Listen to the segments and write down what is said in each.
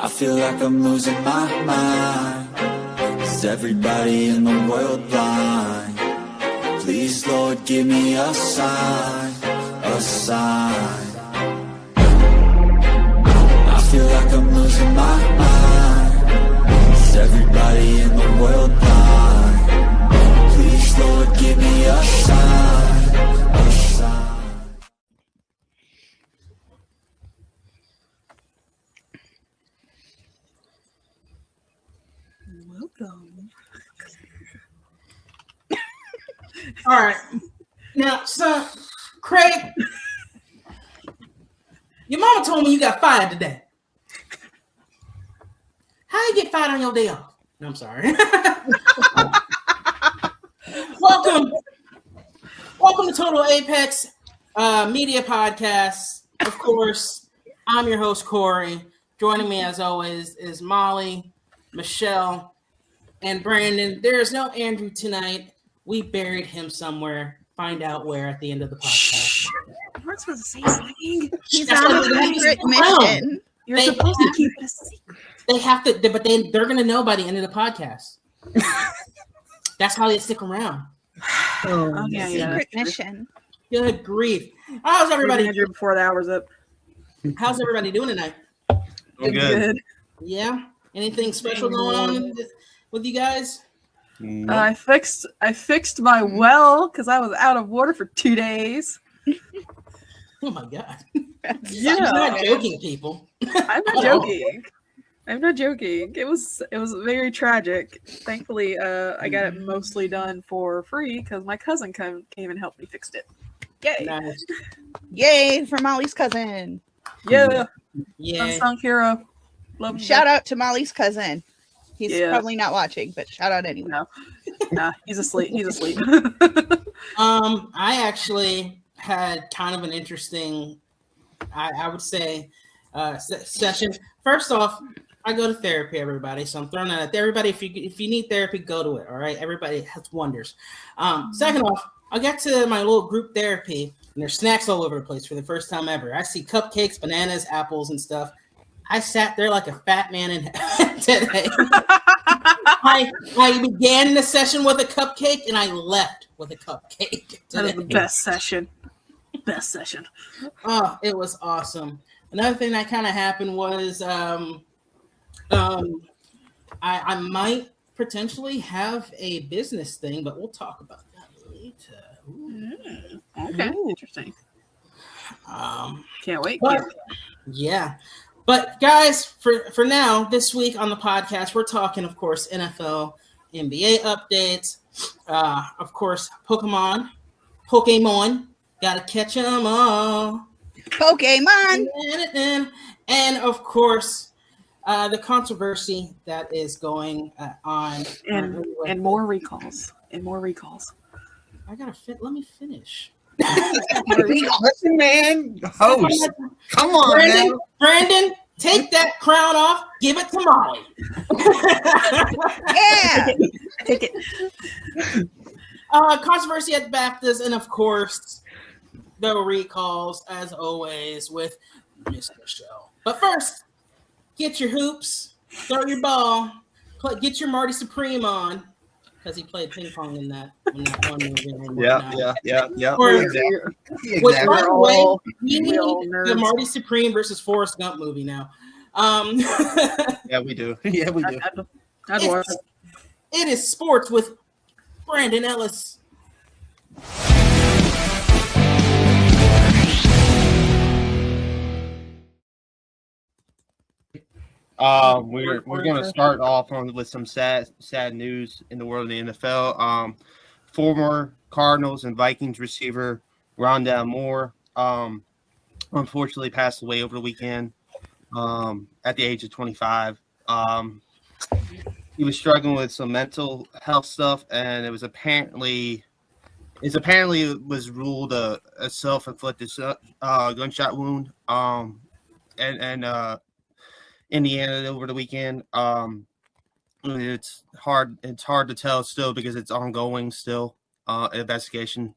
I feel like I'm losing my mind. Is everybody in the world blind? Please, Lord, give me a sign, a sign. I feel like I'm losing my mind. Is everybody in the world blind? Please, Lord, give me a sign, a sign. Welcome. All right. Now, son, Craig, your mama told me you got fired today. How you get fired on your day off? No, I'm sorry. Welcome to Total Apex Media Podcast. Of course, I'm your host, Corey. Joining me, as always, is Molly, Michelle, and Brandon. There is no Andrew tonight. We buried him somewhere. Find out where at the end of the podcast. We're supposed to say anything. He's on a secret mission. You're supposed to keep it a secret. They have to, but they're going to know by the end of the podcast. That's how they stick around. Oh, yeah, Secret mission. Good grief. How's everybody? Andrew before the hour's up. How's everybody doing tonight? Good. Yeah. Anything special going on with you guys? No. I fixed my well because I was out of water for 2 days. Oh my god. Yeah. You're not joking, people. I'm not joking. I'm not joking. It was very tragic. Thankfully, I got it mostly done for free because my cousin came and helped me fix it. Yay! Nice. Yay for Molly's cousin. Yeah. Yeah. Unsung hero. Love him. Shout out to Molly's cousin. He's Yeah. probably not watching, but shout out anyway. No. Nah, he's asleep. He's asleep. I actually had kind of an interesting, I would say, session. First off, I go to therapy, everybody. So I'm throwing that at everybody. If you need therapy, go to it. All right, everybody has wonders. Second off, I got to my little group therapy, and there's snacks all over the place for the first time ever. I see cupcakes, bananas, apples, and stuff. I sat there like a fat man in today. I began the session with a cupcake, and I left with a cupcake. That is the best session. Best session. Oh, it was awesome. Another thing that kind of happened was I might potentially have a business thing, but we'll talk about that later. Okay, interesting. Can't wait. Yeah. But guys, for now, this week on the podcast, we're talking, of course, NFL, NBA updates, of course, Pokemon, gotta catch them all. Pokemon. And of course, the controversy that is going on. And more recalls. And more recalls. I gotta let me finish. Listen, man, host. Come on, Brandon, take that crown off. Give it to Molly. Yeah. Take it. Controversy at the BAFTAs, and of course, the recalls, as always, with Miss Michelle. But first, get your hoops, throw your ball, get your Marty Supreme on, because he played ping pong in that one movie. Yeah. Which, by the way, we need nerds. the Marty Supreme versus Forrest Gump movie now. Yeah, we do. Yeah, we do. I'd watch it. It is sports with Brandon Ellis. We're going to start off with some sad news in the world of the NFL. Former Cardinals and Vikings receiver Rondale Moore unfortunately passed away over the weekend at the age of 25. He was struggling with some mental health stuff, and it apparently was ruled a self-inflicted gunshot wound. Indiana over the weekend. It's hard to tell still because it's ongoing still investigation.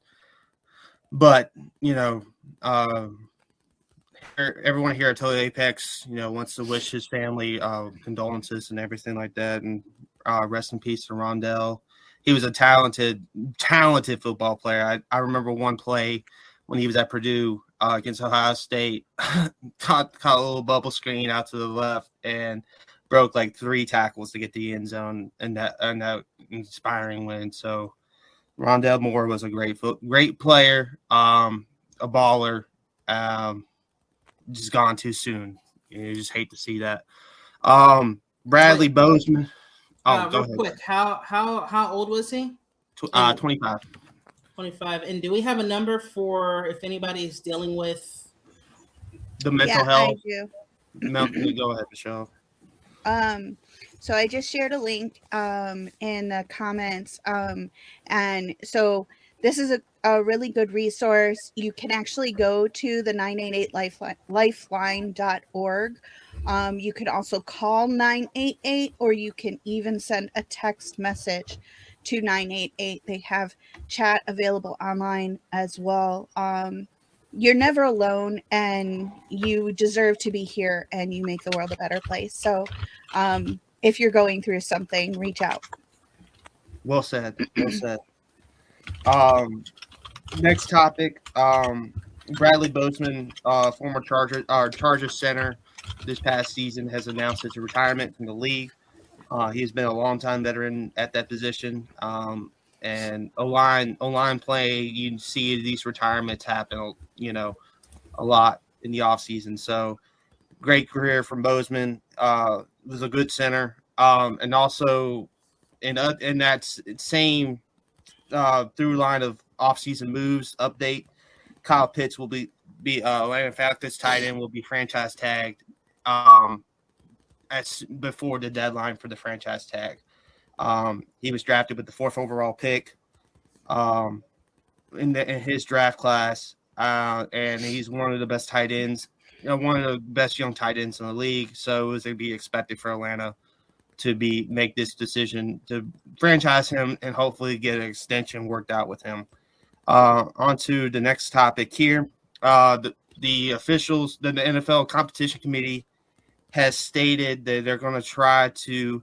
But everyone here at Total Apex, wants to wish his family condolences and everything like that, and rest in peace to Rondell. He was a talented football player. I remember one play when he was at Purdue against Ohio State, caught a little bubble screen out to the left and broke like 3 tackles to get the end zone and that inspiring win. So Rondell Moore was a great player, a baller. Just gone too soon. You just hate to see that. Bradley Bozeman. Real quick, how old was he? 25. 25. And do we have a number for if anybody's dealing with the mental health? I do. Go ahead, Michelle. So I just shared a link in the comments. And so this is a really good resource. You can actually go to the 988lifeline.org. You can also call 988, or you can even send a text message to 988. They have chat available online as well. You're never alone, and you deserve to be here, and you make the world a better place. So if you're going through something, reach out. Well said. Well said. Next topic, Bradley Bozeman, former Chargers center this past season, has announced his retirement from the league. He's been a longtime veteran at that position. And O-line play, you see these retirements happen, a lot in the offseason. So great career from Bozeman. Was a good center. And also in that same through line of offseason moves update, Kyle Pitts will be Atlanta Falcons tight end will be franchise tagged before the deadline for the franchise tag. He was drafted with the 4th overall pick in his draft class, and he's one of the best tight ends, one of the best young tight ends in the league. So it was to be expected for Atlanta to make this decision to franchise him and hopefully get an extension worked out with him. On to the next topic here. The officials, the NFL Competition Committee, has stated that they're going to try to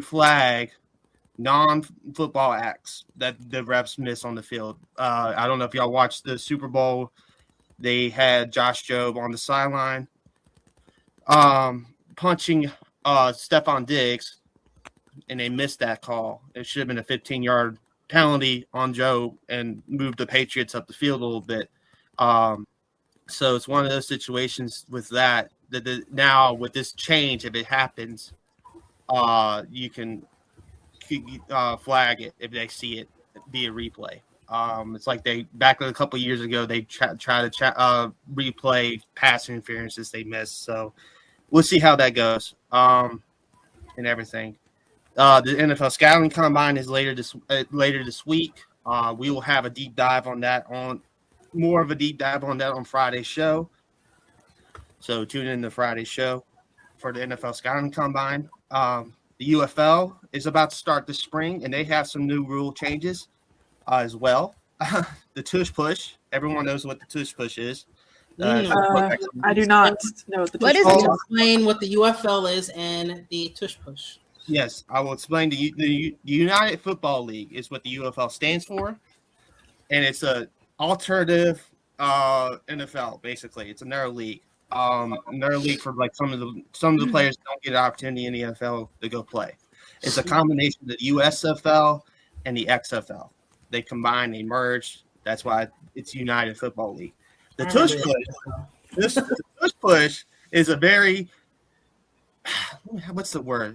flag non-football acts that the refs miss on the field. I don't know if y'all watched the Super Bowl. They had Josh Jobe on the sideline punching Stephon Diggs, and they missed that call. It should have been a 15-yard penalty on Jobe and moved the Patriots up the field a little bit. So it's one of those situations with that now with this change, if it happens, you can flag it if they see it be a replay. It's like back a couple of years ago, they try to replay pass interferences they missed. So we'll see how that goes and everything. The NFL Scouting Combine is later this week. We will have a deep dive on that on Friday's show. So tune in to Friday's show for the NFL Scouting Combine. The UFL is about to start this spring, and they have some new rule changes as well. The tush push. Everyone knows what the tush push is. I do not know what the What tush is push it? explain what the UFL is and the tush push? Yes, I will explain to you. The United Football League is what the UFL stands for, and it's a alternative NFL. Basically, it's another league. Another league for like some of the players don't get an opportunity in the NFL to go play. It's a combination of the USFL and the XFL. They combine, they merge. That's why it's United Football League. The tush push is a very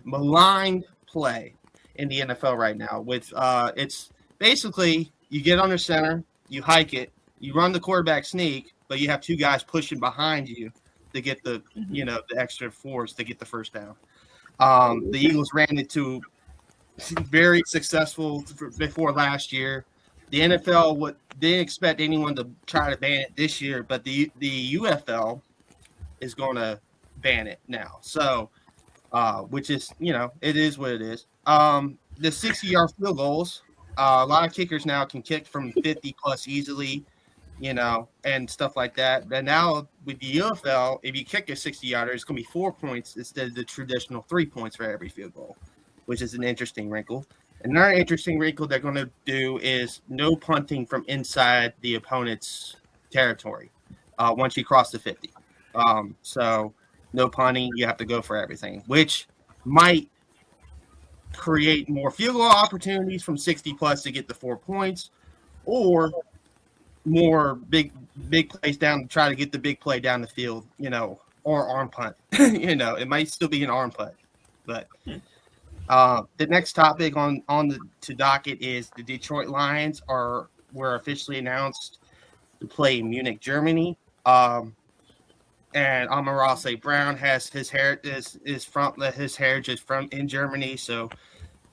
maligned play in the NFL right now. With it's basically you get under center, you hike it, you run the quarterback sneak, but you have 2 guys pushing behind you to get the the extra force to get the first down. The Eagles ran into very successful before last year. The NFL didn't expect anyone to try to ban it this year, but the UFL is going to ban it now. So, which is it is what it is. The 60-yard field goals. A lot of kickers now can kick from 50 plus easily. and stuff like that. But now with the UFL, if you kick a 60-yarder, it's going to be 4 points instead of the traditional 3 points for every field goal, which is an interesting wrinkle. Another interesting wrinkle they're going to do is no punting from inside the opponent's territory once you cross the 50. So no punting, you have to go for everything, which might create more field goal opportunities from 60 plus to get the 4 points, or more big plays down to try to get the big play down the field, or arm punt. It might still be an arm punt. But the next topic on the docket is the Detroit Lions were officially announced to play Munich, Germany. And Amon-Ra St. Brown has his heritage is from in Germany, so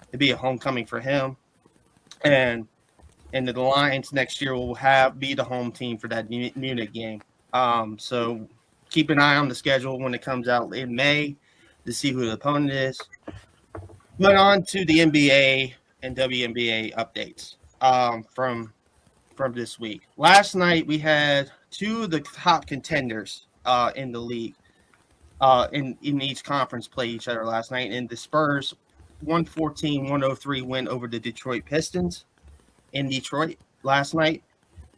it'd be a homecoming for him. And the Lions next year will be the home team for that Munich game. So keep an eye on the schedule when it comes out in May to see who the opponent is. But on to the NBA and WNBA updates from this week. Last night we had two of the top contenders in the league in each conference play each other last night. And the Spurs 114-103 win over the Detroit Pistons in Detroit last night.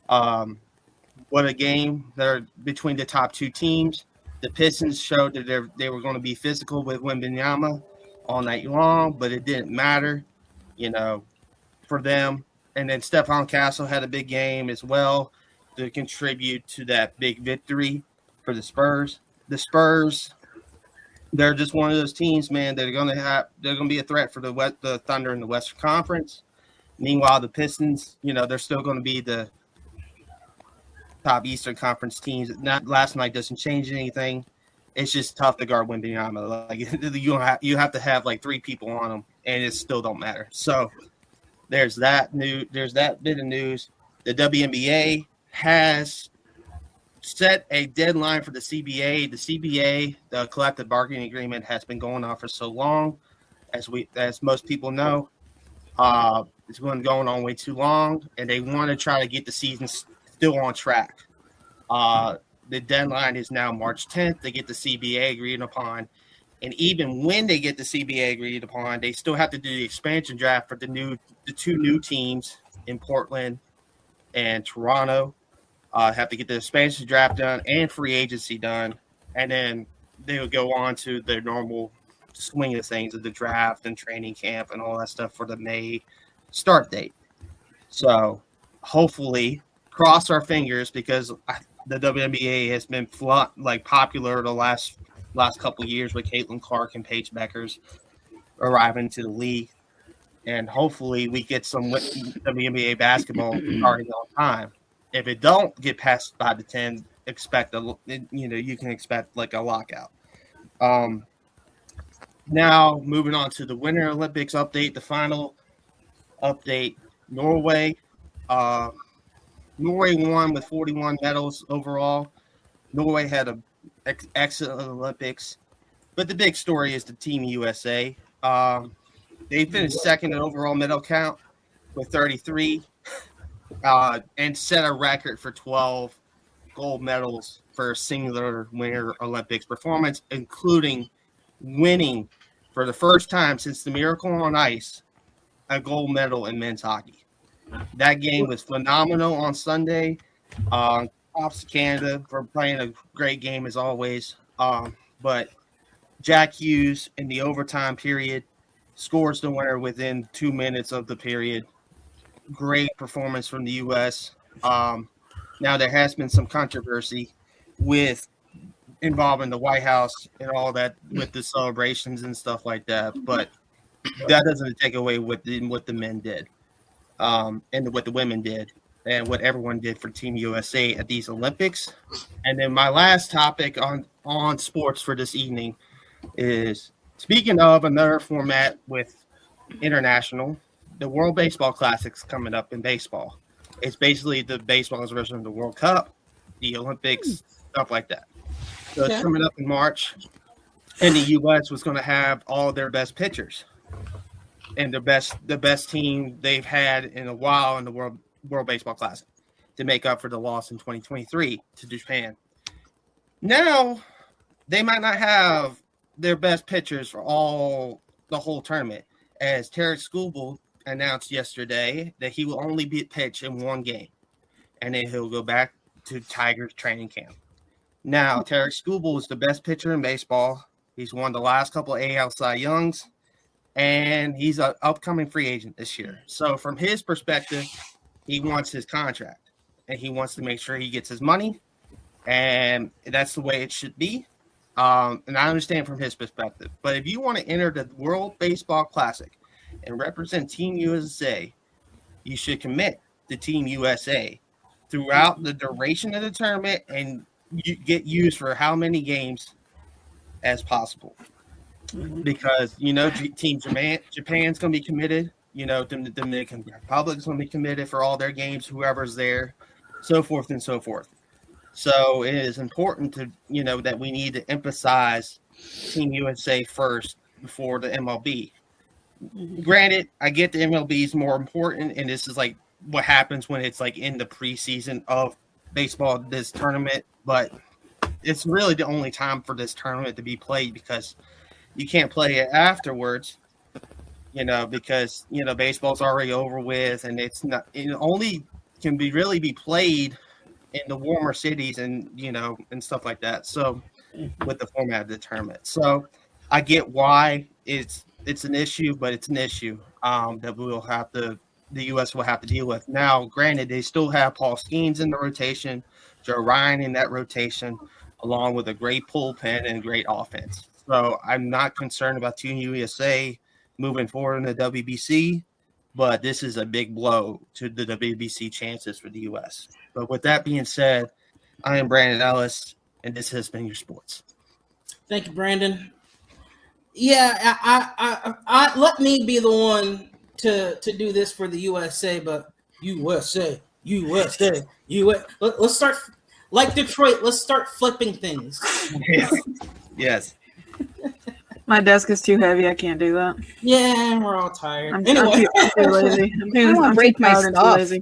What a game there between the top two teams. The Pistons showed that they were going to be physical with Wembanyama all night long, but it didn't matter, for them. And then Stephon Castle had a big game as well to contribute to that big victory for the Spurs. The Spurs, they're just one of those teams, man. They're going to be a threat for the Thunder in the Western Conference. Meanwhile, the Pistons, they're still going to be the top Eastern Conference teams. Last night doesn't change anything. It's just tough to guard Wembanyama. Like you have to have like three people on them, and it still don't matter. So there's that bit of news. The WNBA has set a deadline for the CBA. The CBA, the collective bargaining agreement, has been going on for so long, as most people know. It's been going on way too long, and they want to try to get the season still on track. The deadline is now March 10th. They get the CBA agreed upon. And even when they get the CBA agreed upon, they still have to do the expansion draft for the two new teams in Portland and Toronto. Have to get the expansion draft done and free agency done. And then they will go on to their normal swing of things of the draft and training camp and all that stuff for the May start date. So hopefully, cross our fingers, because the WNBA has been popular the last couple of years with Caitlin Clark and Paige Beckers arriving to the league, and hopefully we get some WNBA basketball starting on time. If it don't get past 5 to 10, you can expect like a lockout. Now moving on to the Winter Olympics update, the final update. Norway won with 41 medals overall. Norway had an excellent Olympics. But the big story is the Team USA. They finished second in overall medal count with 33 and set a record for 12 gold medals for a singular Winter Olympics performance, including winning for the first time since the Miracle on Ice a gold medal in men's hockey. That game was phenomenal on Sunday. Props to Canada for playing a great game as always. But Jack Hughes in the overtime period scores the winner within 2 minutes of the period. Great performance from the U.S. Now there has been some controversy involving the White House and all that with the celebrations and stuff like that, but that doesn't take away what the men did. And what the women did and what everyone did for Team USA at these Olympics. And then my last topic on sports for this evening is, speaking of another format with international, the World Baseball Classic's coming up in baseball. It's basically the baseball's version of the World Cup, the Olympics, stuff like that. So it's coming up in March, and the U.S. was going to have all their best pitchers and the best team they've had in a while in the World Baseball Classic. to make up for the loss in 2023 to Japan. Now, they might not have their best pitchers for the whole tournament, as Tarek Skubal announced yesterday that he will only be pitched in one game, and then he'll go back to Tigers training camp. Now, Tarek Skubal is the best pitcher in baseball. He's won the last couple of AL Cy Youngs, and he's an upcoming free agent this year. So from his perspective, he wants his contract, and he wants to make sure he gets his money, and that's the way it should be. And I understand from his perspective. But if you want to enter the World Baseball Classic and represent Team USA, you should commit to Team USA throughout the duration of the tournament and you get used for how many games as possible. Because, Team Japan's going to be committed. The Dominican Republic's going to be committed for all their games, whoever's there, so forth and so forth. So it is important to, that we need to emphasize Team USA first before the MLB. Granted, I get the MLB is more important, and this is like what happens when it's like in the preseason of baseball, this tournament, but it's really the only time for this tournament to be played because you can't play it afterwards, because, baseball's already over with, and it's not, it only can really be played in the warmer cities and, and stuff like that. So with the format of the tournament. So I get why it's an issue, but it's an issue that the U.S. will have to deal with. Now, granted, they still have Paul Skeens in the rotation, Joe Ryan in that rotation, along with a great bullpen and great offense. So I'm not concerned about Team USA moving forward in the WBC, but this is a big blow to the WBC chances for the U.S. But with that being said, I am Brandon Ellis, and this has been your sports. Thank you, Brandon. Yeah, I let me be the one to do this for the USA, but USA. Let's start like Detroit. Let's start flipping things. Yes. My desk is too heavy. I can't do that. Yeah, we're all tired. I'm Anyway, too lazy. I don't want to break my stuff. I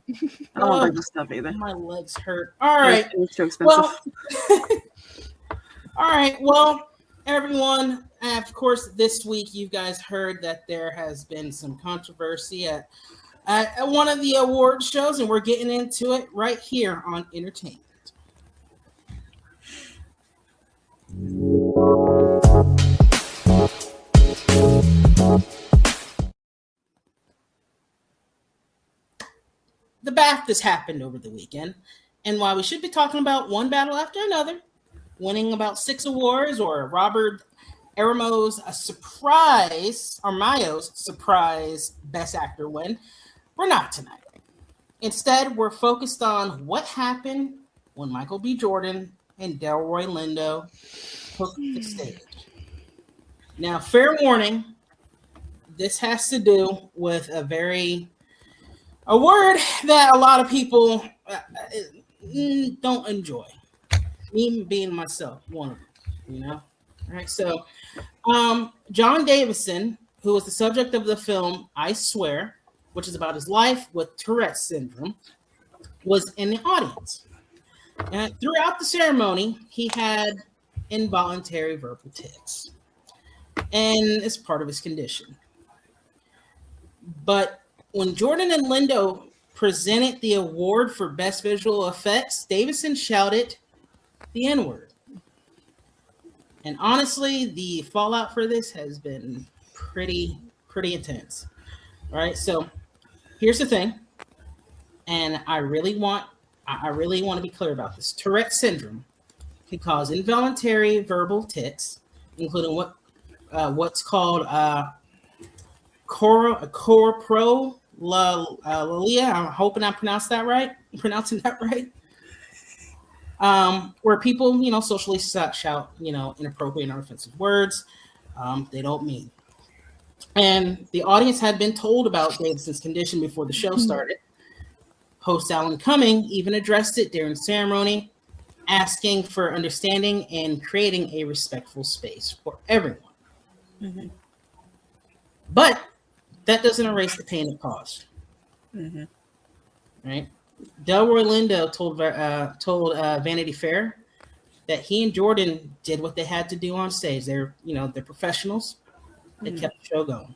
don't want to break my stuff either. My legs hurt. All right. It's too expensive. All right. Well, everyone, of course, this week you guys heard that there has been some controversy at one of the award shows, and we're getting into it right here on Entertainment. The BAFTAs happened over the weekend, and while we should be talking about one battle after another, winning about 6 awards, or Robert Aramo's Mayo's surprise Best Actor win, we're not tonight. Instead, we're focused on what happened when Michael B. Jordan and Delroy Lindo took the stage. Now, fair warning, this has to do with a word that a lot of people don't enjoy. Me being myself, one of them, All right, so John Davison, who was the subject of the film I Swear, which is about his life with Tourette's syndrome, was in the audience. And throughout the ceremony, he had involuntary verbal tics, and it's part of his condition. But when Jordan and Lindo presented the award for Best Visual Effects, Davison shouted the N-word. And honestly, the fallout for this has been pretty intense. All right, so here's the thing, and I really want to be clear about this. Tourette syndrome can cause involuntary verbal tics, including what's called coprolalia. I'm hoping I'm pronouncing that right. Where people, socially shout, inappropriate and offensive words they don't mean. And the audience had been told about Davison's condition before the show started. Host Alan Cumming even addressed it during the ceremony, asking for understanding and creating a respectful space for everyone. Mm-hmm. But that doesn't erase the pain it caused. Mm-hmm. Right? Delroy Lindo told Vanity Fair that he and Jordan did what they had to do on stage. They're professionals. They kept the show going.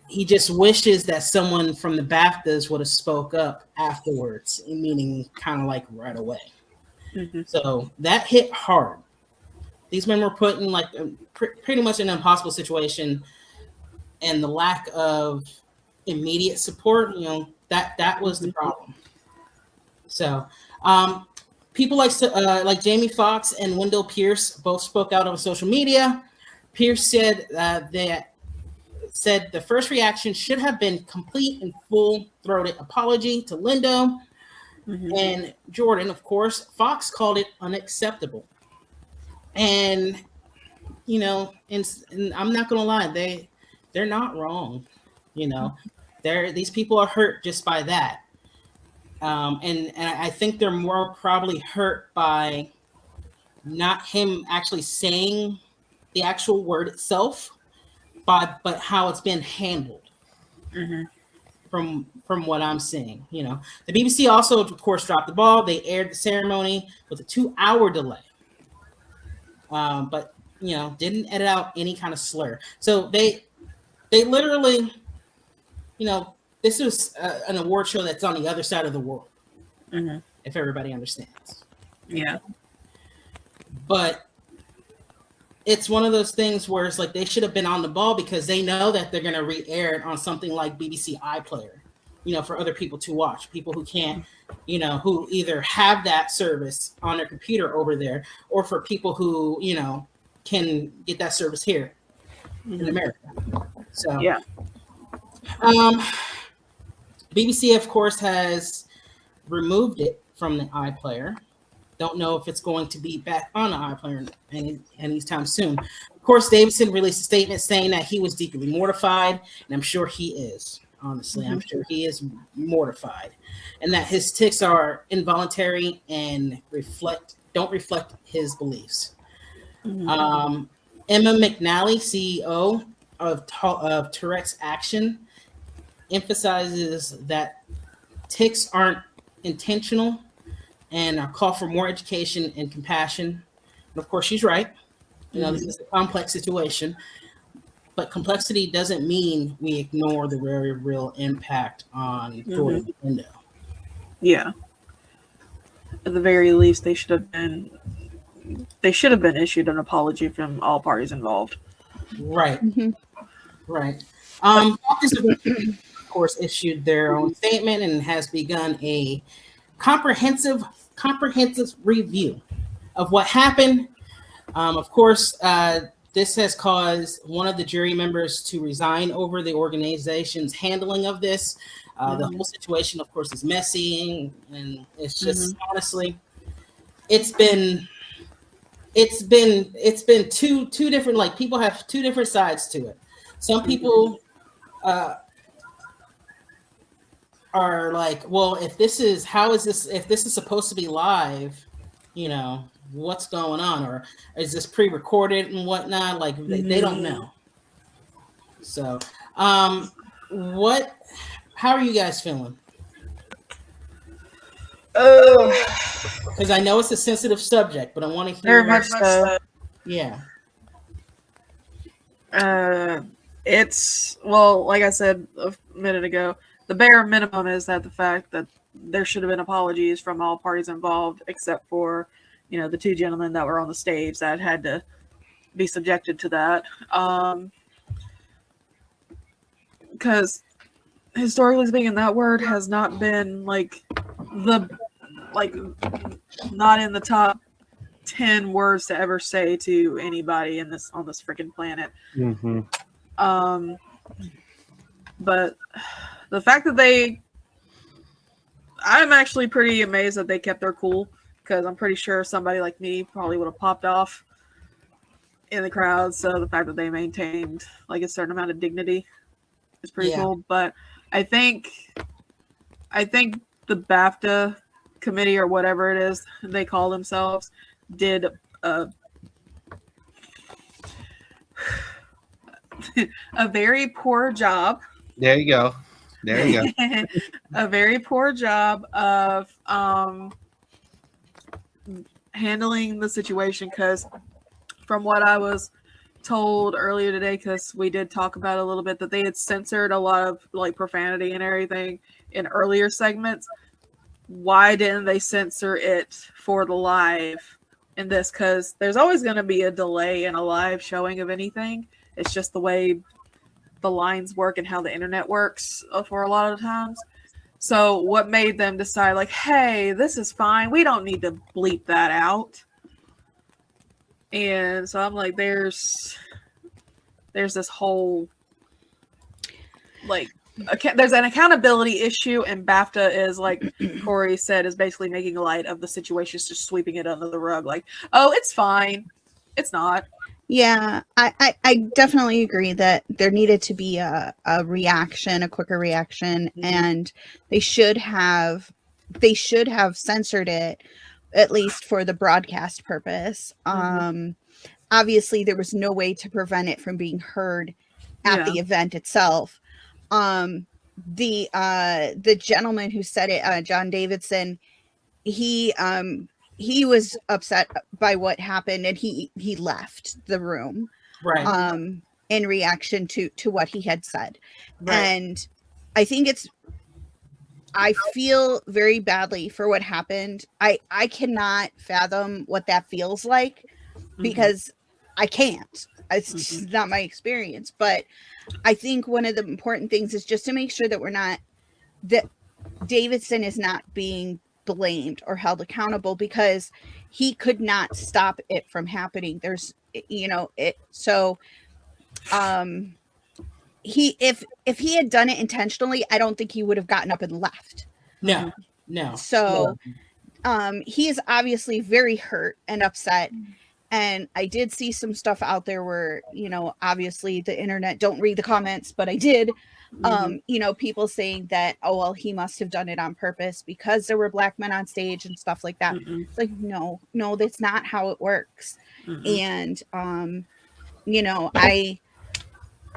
He just wishes that someone from the BAFTAs would have spoke up afterwards, meaning kind of like right away. So that hit hard. These men were put in like pretty much an impossible situation, and the lack of immediate support, that was the problem. So people like Jamie Foxx and Wendell Pierce both spoke out on social media. Pierce said the first reaction should have been complete and full-throated apology to Lindo and Jordan, of course. Fox called it unacceptable. And, and I'm not going to lie, they're not wrong. These people are hurt just by that. And I think they're more probably hurt by not him actually saying the actual word itself, but how it's been handled from what I'm seeing. The BBC also, of course, dropped the ball. They aired the ceremony with a 2-hour delay, but didn't edit out any kind of slur. So they literally, this was an award show that's on the other side of the world, if everybody understands. Yeah. But it's one of those things where it's like they should have been on the ball, because they know that they're going to re-air it on something like BBC iPlayer, for other people to watch, people who can't, who either have that service on their computer over there, or for people who, can get that service here in America. So, yeah. BBC, of course, has removed it from the iPlayer. Don't know if it's going to be back on the iPlayer anytime soon. Of course, Davidson released a statement saying that he was deeply mortified, and I'm sure he is. Honestly, I'm sure he is mortified, and that his tics are involuntary and don't reflect his beliefs. Emma McNally, CEO of Tourette's Action, emphasizes that tics aren't intentional, and a call for more education and compassion. And of course, she's right. This is a complex situation, but complexity doesn't mean we ignore the very real impact on Jordan and Lindo. Yeah. At the very least, they should have been issued an apology from all parties involved. Right. Right. Office of course, issued their own statement and has begun a comprehensive review of what happened. Of course, this has caused one of the jury members to resign over the organization's handling of this. The whole situation, of course, is messy, and it's just honestly, it's been two different, like, people have two different sides to it. Some people are like, well, if this is supposed to be live, what's going on, or is this pre-recorded and whatnot? Like, they don't know. So, how are you guys feeling? Because I know it's a sensitive subject, but I want to hear. Very much so. Yeah. It's, well, like I said a minute ago, the bare minimum is that the fact that there should have been apologies from all parties involved, except for, the two gentlemen that were on the stage that had to be subjected to that. Because historically speaking, that word has not been not in the top 10 words to ever say to anybody on this freaking planet. But the fact that I'm actually pretty amazed that they kept their cool, because I'm pretty sure somebody like me probably would have popped off in the crowd. So the fact that they maintained a certain amount of dignity is pretty cool. But I think the BAFTA committee, or whatever it is they call themselves, did a very poor job. There you go. There you go. A very poor job of handling the situation, because from what I was told earlier today, because we did talk about it a little bit, that they had censored a lot of like profanity and everything in earlier segments. Why didn't they censor it for the live in this? Because there's always going to be a delay in a live showing of anything. It's just the way the lines work and how the internet works for a lot of times. So what made them decide, like, hey, this is fine, we don't need to bleep that out? And so I'm like, there's this whole, like, there's an accountability issue, and BAFTA is, like Corey said, is basically making light of the situation, just sweeping it under the rug, like, oh, it's fine. It's not. Yeah, I definitely agree that there needed to be a reaction, a quicker reaction, and they should have censored it, at least for the broadcast purpose. Obviously, there was no way to prevent it from being heard at the event itself. The gentleman who said it, John Davidson, he was upset by what happened, and he left the room, right, in reaction to what he had said. right. And I think I feel very badly for what happened. I cannot fathom what that feels like, because I can't. It's just not my experience. But I think one of the important things is just to make sure that that Davidson is not being blamed or held accountable, because he could not stop it from happening. There's, so if he had done it intentionally, I don't think he would have gotten up and left. No. So he is obviously very hurt and upset. And I did see some stuff out there where, obviously the internet, don't read the comments, but I did. People saying that, oh, well, he must have done it on purpose because there were black men on stage and stuff like that. It's like, no, that's not how it works. And,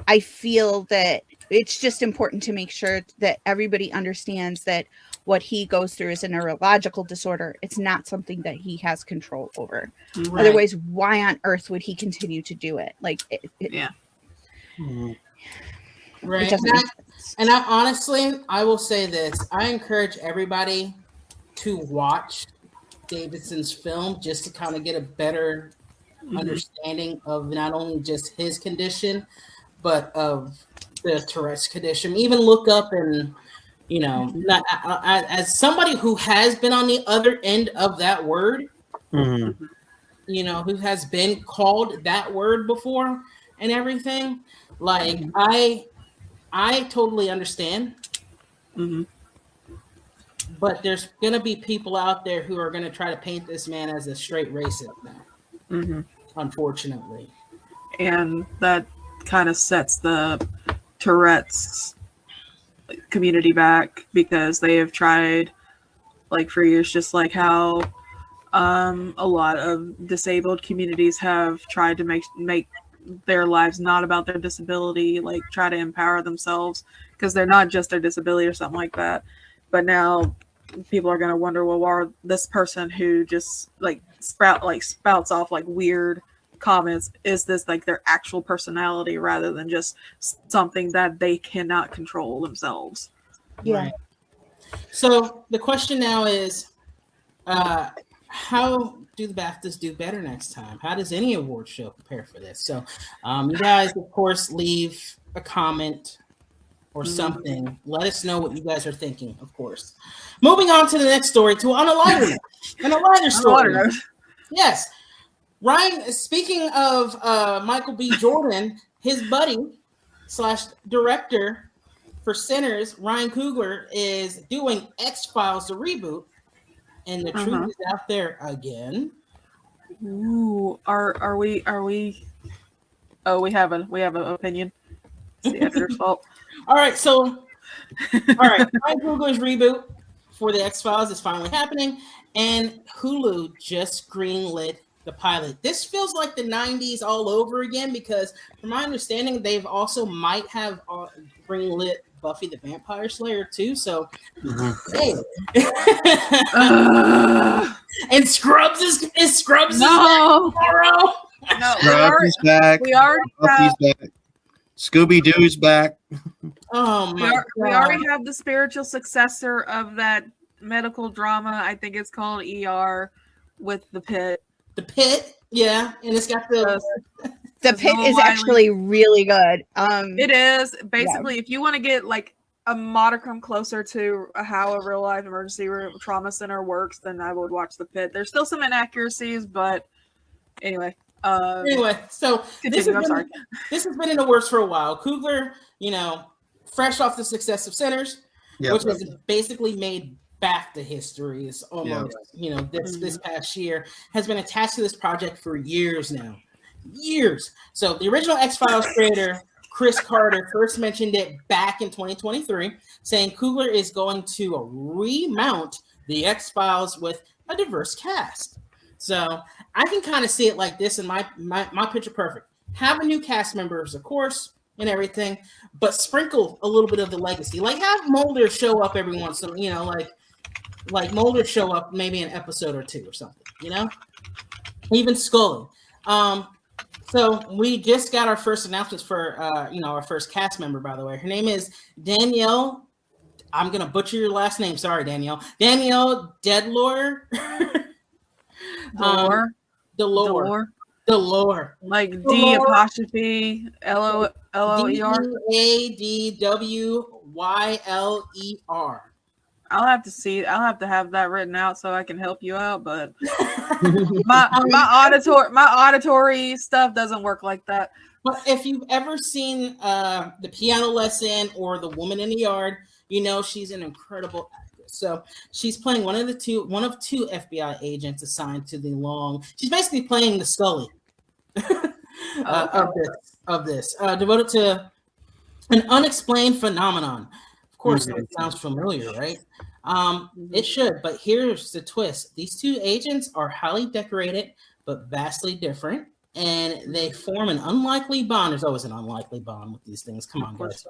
I feel that it's just important to make sure that everybody understands that what he goes through is a neurological disorder. It's not something that he has control over. Right. Otherwise, why on earth would he continue to do it? Like, Right. And I honestly, I will say this. I encourage everybody to watch Davidson's film just to kind of get a better understanding of not only just his condition, but of the Tourette's condition. Even look up and, as somebody who has been on the other end of that word, who has been called that word before and everything, like, I totally understand. But there's going to be people out there who are going to try to paint this man as a straight racist now, unfortunately. And that kind of sets the Tourette's community back, because they have tried, like, for years, just like how a lot of disabled communities have tried to make their lives not about their disability, like try to empower themselves, because they're not just their disability or something like that. But now people are going to wonder, well, why this person who just spouts off like weird comments, is this like their actual personality rather than just something that they cannot control themselves? Right. So the question now is, how do the BAFTAs do better next time? How does any award show prepare for this? So you guys, of course, leave a comment or something. Let us know what you guys are thinking, of course. Moving on to the next story, on a lighter note. And a lighter story. Yes. Ryan, speaking of Michael B. Jordan, his buddy / director for Sinners, Ryan Coogler, is doing X-Files, the reboot. And the truth is out there again. Ooh, are we? Oh, we have an opinion. It's the editor's fault. All right, Ryan Coogler's reboot for the X-Files is finally happening, and Hulu just greenlit the pilot. This feels like the 90s all over again, because from my understanding, they've also might have greenlit Buffy the Vampire Slayer too. So, Mhm. hey. And Scrubs is Scrubs No. is tomorrow. No, Scrubs is back. we already Buffy's have, back. Scooby Doo's back. Oh my God. we already have the spiritual successor of that medical drama. I think it's called ER with the Pit. The Pit, yeah, and it's got the The Pit Noah is Wiley. actually really good. It is basically if you want to get like a modicum closer to how a real life emergency room trauma center works, then I would watch The Pit. There's still some inaccuracies, but anyway. So this Continue, I'm sorry. This has been in the works for a while. Coogler, fresh off the success of Sinners, which has basically made BAFTA history. Is almost this past year has been attached to this project for years now. Years. So the original X-Files creator Chris Carter first mentioned it back in 2023, saying Coogler is going to remount the X-Files with a diverse cast. So I can kind of see it like this in my picture perfect. Have a new cast members, of course, and everything, but sprinkle a little bit of the legacy. Like have Mulder show up every once in like Mulder show up maybe an episode or two or something, Even Scully. So we just got our first announcements for our first cast member, by the way. Her name is Danielle. I'm gonna butcher your last name. Sorry, Danielle. Danielle Delore. Delore. Like D apostrophe Loer. DADWYLER. I'll have to have that written out so I can help you out, but my auditory stuff doesn't work like that. But if you've ever seen The Piano Lesson or The Woman in the Yard, she's an incredible actress. So she's playing one of two FBI agents assigned to the long. She's basically playing the Scully of this, devoted to an unexplained phenomenon. Of course, that sounds familiar, right? It should, but here's the twist. These two agents are highly decorated, but vastly different, and they form an unlikely bond. There's always an unlikely bond with these things. Come on, guys.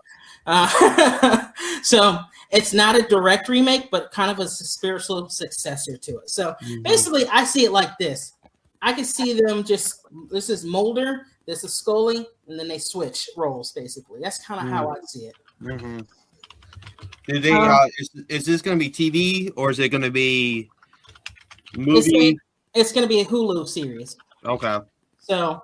So it's not a direct remake, but kind of a spiritual successor to it. So basically, I see it like this. I can see them this is Mulder, this is Scully, and then they switch roles, basically. That's kind of how I see it. Mm-hmm. Is this going to be TV or is it going to be movie? It's going to be a Hulu series. Okay. So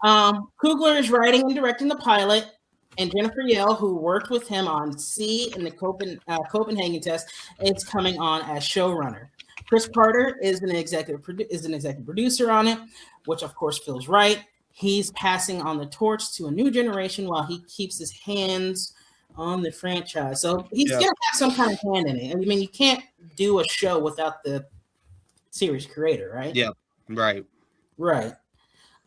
Coogler is writing and directing the pilot, and Jennifer Yale, who worked with him on C and the Copenhagen test, is coming on as showrunner. Chris Carter is an executive producer on it, which of course feels right. He's passing on the torch to a new generation while he keeps his hands on the franchise. So he's going to have some kind of hand in it. I mean, you can't do a show without the series creator, right? Yeah, right. Right.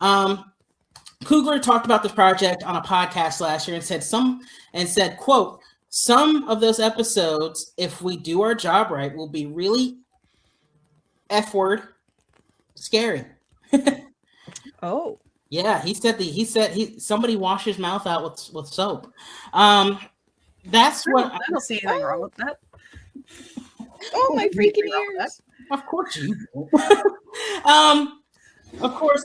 Coogler talked about this project on a podcast last year and said, quote, some of those episodes, if we do our job right, will be really F-word scary. Oh. Yeah, he said somebody wash his mouth out with soap. That's what I don't see anything wrong with that. Oh, my freaking ears. Of course you don't. Of course,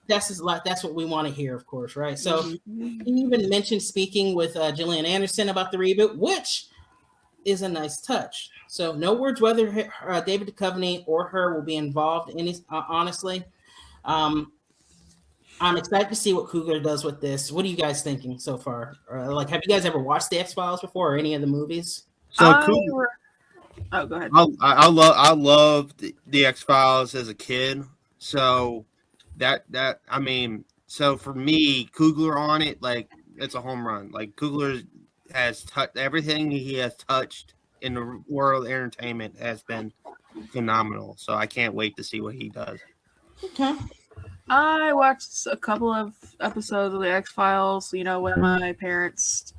that's what we want to hear, of course, right? So he even mentioned speaking with Gillian Anderson about the reboot, which is a nice touch. So no words whether David Duchovny or her will be involved in this, honestly. I'm excited to see what Coogler does with this. What are you guys thinking so far? Have you guys ever watched the X-Files before or any of the movies? So go ahead. I loved the X-Files as a kid. So so for me, Coogler on it, like it's a home run. Like Coogler has touched everything he has touched in the world of entertainment has been phenomenal. So I can't wait to see what he does. Okay. I watched a couple of episodes of the X-Files, when my parents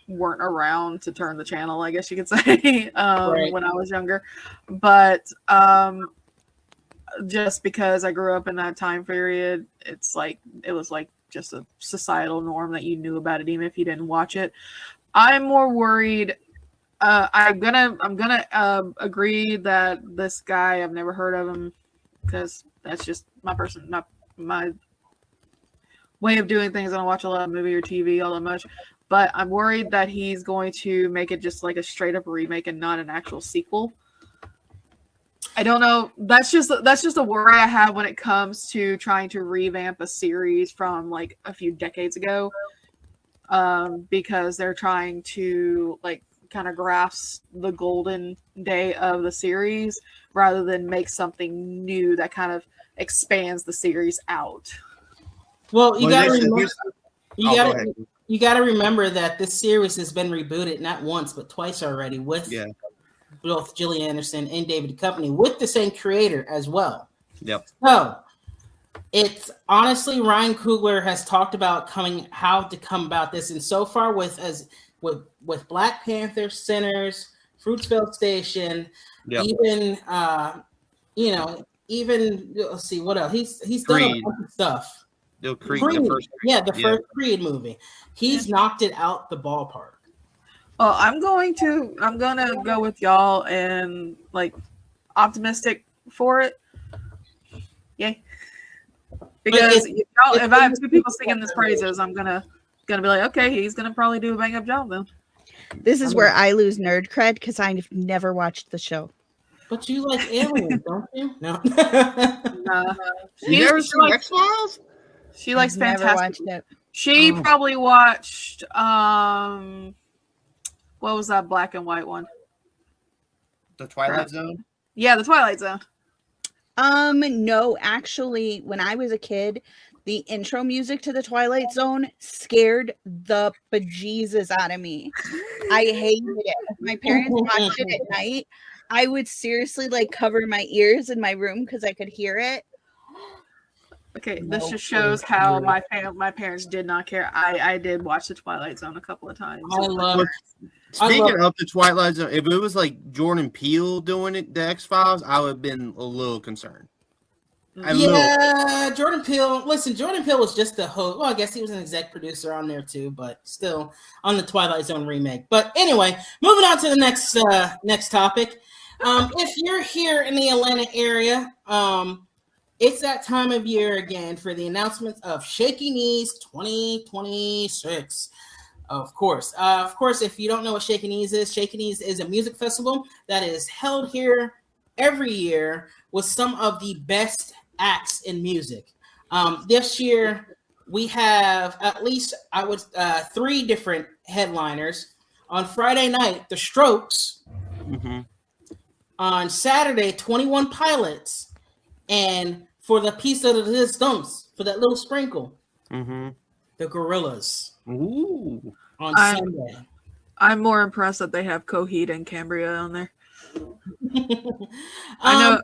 weren't around to turn the channel, I guess you could say, when I was younger. But just because I grew up in that time period, it was just a societal norm that you knew about it, even if you didn't watch it. I'm more worried. I'm gonna agree that this guy, I've never heard of him because that's just not my way of doing things. I don't watch a lot of movie or TV all that much, but I'm worried that he's going to make it just like a straight up remake and not an actual sequel. I don't know. That's just a worry I have when it comes to trying to revamp a series from like a few decades ago, because they're trying to like kind of grasp the golden day of the series rather than make something new that kind of expands the series out. Well, you got to remember that this series has been rebooted not once but twice already with both Gillian Anderson and David Duchovny with the same creator as well. Yep. So it's honestly Ryan Coogler has talked about how to come about this, and so far with Black Panther, Sinners, Fruitvale Station, even let's see what else he's done a bunch of stuff. Creed. The first Creed movie. He's knocked it out the ballpark. Well, I'm gonna go with y'all and like optimistic for it. Yay. Because if I have two people singing this praises, I'm gonna be like, okay, he's gonna probably do a bang up job then. This is where I lose nerd cred because I've never watched the show. But you like aliens, don't you? No. You never seen X-Files? She likes Fantastic. She probably watched what was that black and white one? The Twilight Zone? Yeah, the Twilight Zone. No, actually, when I was a kid, the intro music to the Twilight Zone scared the bejesus out of me. I hated it. If my parents watched it at night, I would seriously like cover my ears in my room because I could hear it. Okay, this just shows how my parents did not care. I did watch the Twilight Zone a couple of times. I love it. Speaking of the Twilight Zone, if it was like Jordan Peele doing it, the X-Files, I would have been a little concerned. Jordan Peele. Listen, Jordan Peele was just the host. Well, I guess he was an exec producer on there too, but still on the Twilight Zone remake. But anyway, moving on to the next topic. If you're here in the Atlanta area, it's that time of year again for the announcements of Shaky Knees 2026. Of course, if you don't know what Shaky Knees is a music festival that is held here every year with some of the best acts in music. This year, we have at least 3 different headliners. On Friday night, The Strokes. Mm-hmm. On Saturday, 21 Pilots. And for the piece of the resistance, for that little sprinkle, the Gorillas. Ooh. On Sunday. I'm more impressed that they have Coheed and Cambria on there. I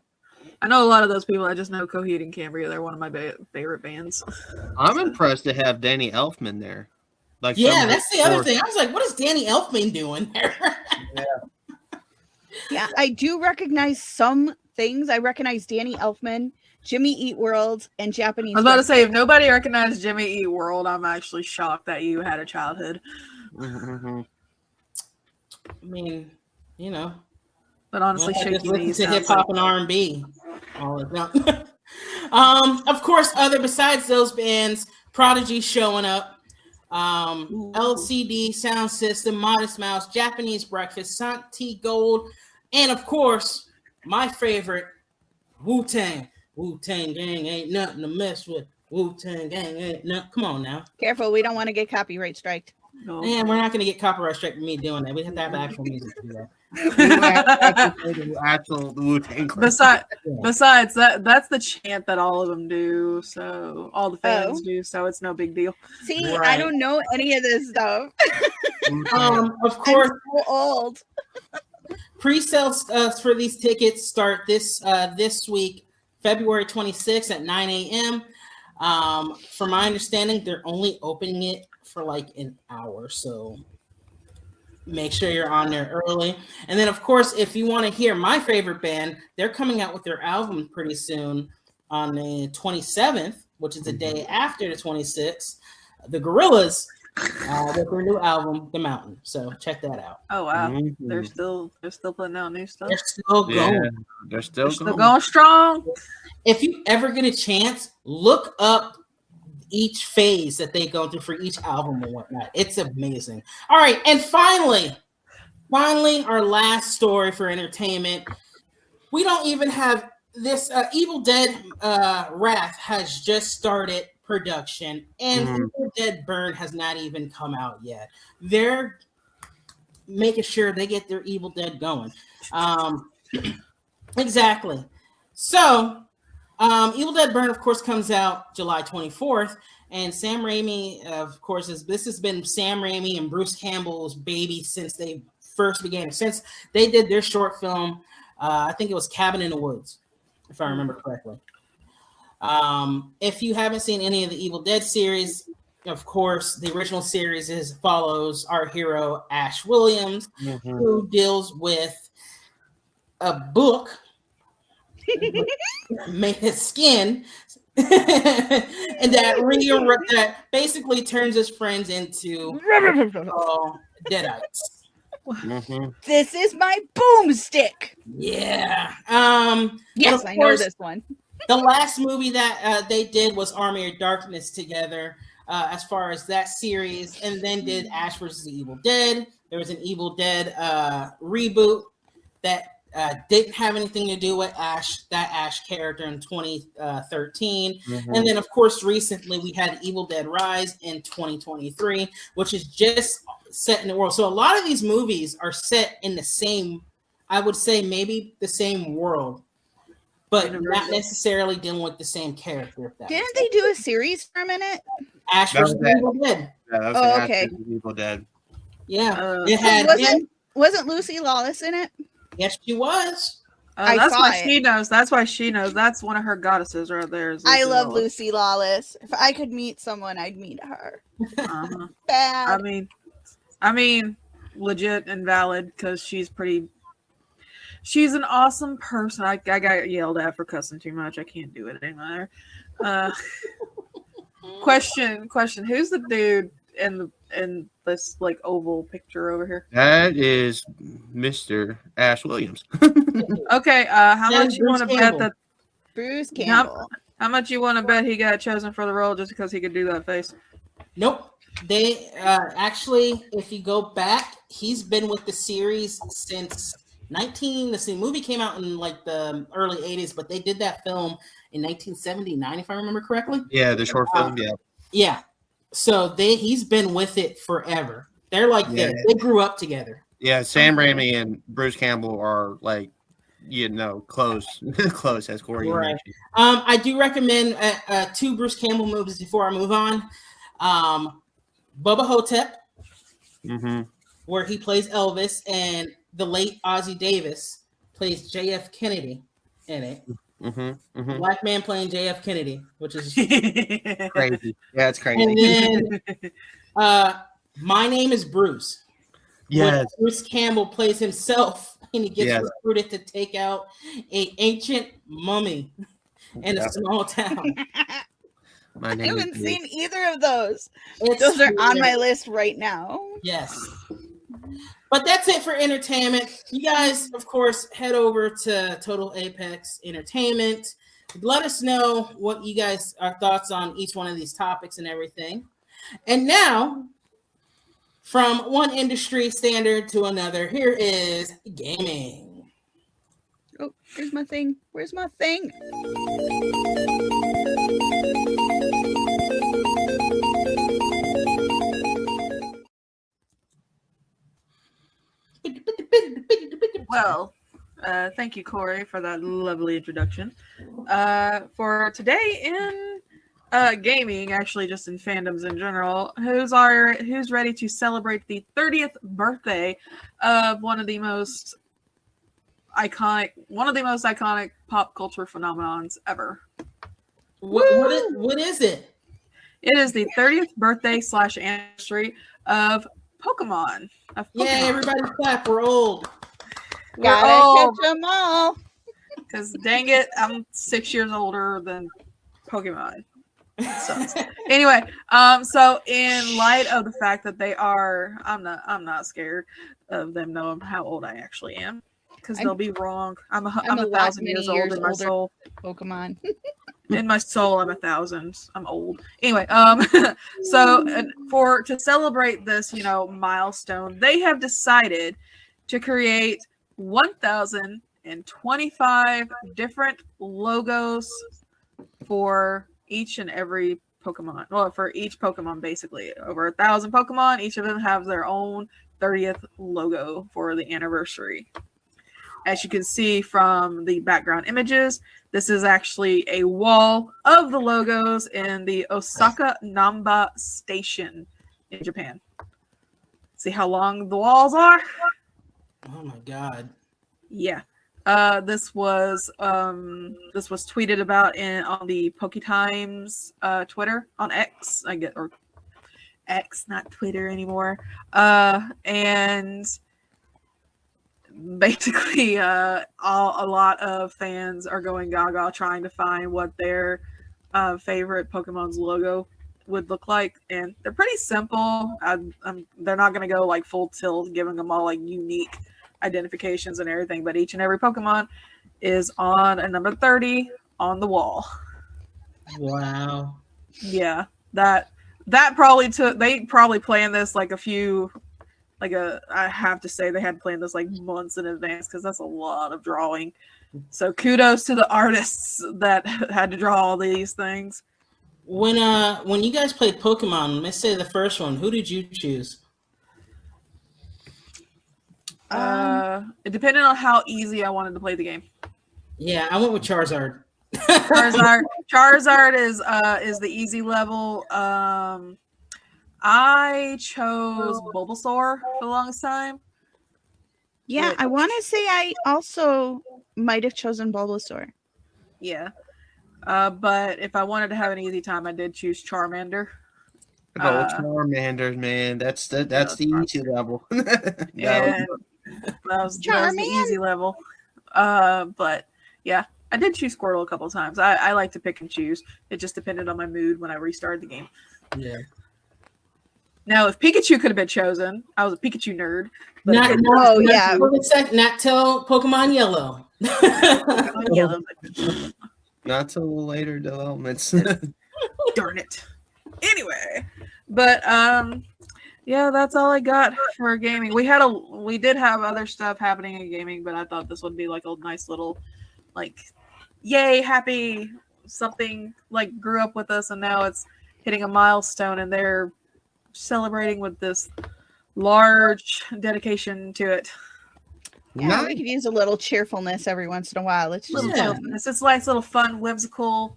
know a lot of those people. I just know Coheed and Cambria. They're one of my favorite bands. I'm impressed to have Danny Elfman there. That's the other thing. I was like, what is Danny Elfman doing there? Yeah, I do recognize some things. I recognize Danny Elfman, Jimmy Eat World, and Japanese. I was about to say, if nobody recognized Jimmy Eat World, I'm actually shocked that you had a childhood. Mm-hmm. I mean, you know. But honestly, Shaky Knees to hip hop and R&B. Of course, besides those bands, Prodigy showing up. LCD Sound System, Modest Mouse, Japanese Breakfast, Santi Gold, and of course, my favorite, Wu-Tang. Wu-Tang Gang ain't nothing to mess with. Wu-Tang Gang ain't nothing. Come on now. Careful, we don't want to get copyright striked. No. Man, we're not going to get copyright strike for me doing that. We have to have actual music to do that. Besides that's the chant that all of them do, so all the fans do, so it's no big deal. See, right. I don't know any of this stuff. Of course, I'm so old. Pre-sales for these tickets start this week, February 26th at 9 a.m. From my understanding, they're only opening it for like an hour, so make sure you're on there early. And then, of course, if you want to hear my favorite band, they're coming out with their album pretty soon on the 27th, which is the day after the 26th. The Gorillas with their new album, The Mountain. So check that out. Oh wow, Mm-hmm. they're still putting out new stuff. They're still going. Yeah, they're still going. Going strong. If you ever get a chance, look up each phase that they go through for each album and whatnot. It's amazing. All right, and finally, our last story for entertainment. We don't even have this. Evil Dead Wrath has just started production, and Evil Dead Burn has not even come out yet. They're making sure they get their Evil Dead going. Exactly. So, Evil Dead Burn, of course, comes out July 24th, and Sam Raimi, of course, this has been Sam Raimi and Bruce Campbell's baby since they first began. Since they did their short film, I think it was Cabin in the Woods, if I remember correctly. If you haven't seen any of the Evil Dead series, of course, the original series follows our hero Ash Williams, who deals with a book made his skin, and that basically turns his friends into deadites. This is my boomstick. Yeah. Yes, I know this one. The last movie that they did was Army of Darkness together, as far as that series, and then did Ash vs. the Evil Dead. There was an Evil Dead reboot that didn't have anything to do with that Ash character in 2013. And then, of course, recently we had Evil Dead Rise in 2023, which is just set in the world. So a lot of these movies are set in the same, I would say maybe the same world, but not necessarily dealing with the same character. Didn't they do a series for a minute? Ash vs. Evil Dead. Yeah, that was okay. Evil Dead. Yeah. It had wasn't Lucy Lawless in it? Yes, she was. That's why she knows. That's why she knows. That's one of her goddesses right there. I love Lucy Lawless. If I could meet someone, I'd meet her. Bad. I mean, legit and valid because she's an awesome person. I got yelled at for cussing too much. I can't do it anymore. Question. Who's the dude in this like oval picture over here? That is Mr. Ash Williams. Okay, how much you want to bet that Bruce Campbell? How much you want to bet he got chosen for the role just because he could do that face? Nope. They actually, if you go back, he's been with the series since the movie came out in like the early 80s, but they did that film in 1979, if I remember correctly. Yeah, the short film, yeah. Yeah. So he's been with it forever. They're like this. They grew up together. Yeah, Sam Raimi and Bruce Campbell are like, close as Corey mentioned. I do recommend 2 Bruce Campbell movies before I move on. Bubba Hotep, where he plays Elvis, and the late Ozzie Davis plays JF Kennedy in it. Black man playing JF Kennedy, which is crazy. Yeah, it's crazy. And then My Name is Bruce. Yes. Bruce Campbell plays himself, and he gets recruited to take out an ancient mummy in a small town. I haven't seen either of those. Those are on my list right now. Yes. But that's it for entertainment. You guys, of course, head over to Total Apex Entertainment. Let us know what you guys are thoughts on each one of these topics and everything. And now, from one industry standard to another, here is gaming. Oh, here's my thing. Where's my thing? Well, thank you, Corey, for that lovely introduction. For today in gaming, actually just in fandoms in general, who's ready to celebrate the 30th birthday of one of the most iconic pop culture phenomenons ever? What is it? It is the 30th birthday / anniversary of Pokémon. Yeah, everybody clap. We're old. Gotta catch them all. Because dang it, I'm 6 years older than Pokemon. Sucks. Anyway, so in light of the fact that they are, I'm not scared of them knowing how old I actually am, because they'll be wrong. I'm a lot 1,000 many years old years in my older. soul. Pokemon. In my soul, I'm 1,000. I'm old. Anyway, so to celebrate this, milestone, they have decided to create 1,025 different logos for each and every Pokemon. Well, for each Pokemon, basically. Over 1,000 Pokemon, each of them have their own 30th logo for the anniversary. As you can see from the background images, this is actually a wall of the logos in the Osaka Namba Station in Japan. See how long the walls are? Oh my god. Yeah. This was tweeted about on the PokeTimes Twitter on X. Or X, not Twitter anymore. And basically, a lot of fans are going gaga trying to find what their favorite Pokemon's logo would look like, and they're pretty simple. They're not going to go like full tilt, giving them all like unique identifications and everything, but each and every Pokemon is on a number 30 on the wall. Wow. Yeah, that probably they probably planned this like I have to say they had planned this like months in advance, because that's a lot of drawing. So kudos to the artists that had to draw all these things. When you guys played Pokemon, let's say the first one, who did you choose? It depended on how easy I wanted to play the game. Yeah, I went with Charizard. Charizard is the easy level. I chose Bulbasaur for the longest time. Yeah, I want to say I also might have chosen Bulbasaur. Yeah. But if I wanted to have an easy time, I did choose Charmander. Charmander, man. That's the easy level. That was the easy level. But yeah, I did choose Squirtle a couple of times. I like to pick and choose. It just depended on my mood when I restarted the game. Yeah. Now, if Pikachu could have been chosen, I was a Pikachu nerd. Not till Pokemon Yellow. Not till later developments. Darn it. Anyway, but yeah, that's all I got for gaming. We did have other stuff happening in gaming, but I thought this would be like a nice little, like, yay, happy something like grew up with us, and now it's hitting a milestone, and they're celebrating with this large dedication to it. Yeah, we could use a little cheerfulness every once in a while. It's just fun. It's just nice, little fun, whimsical.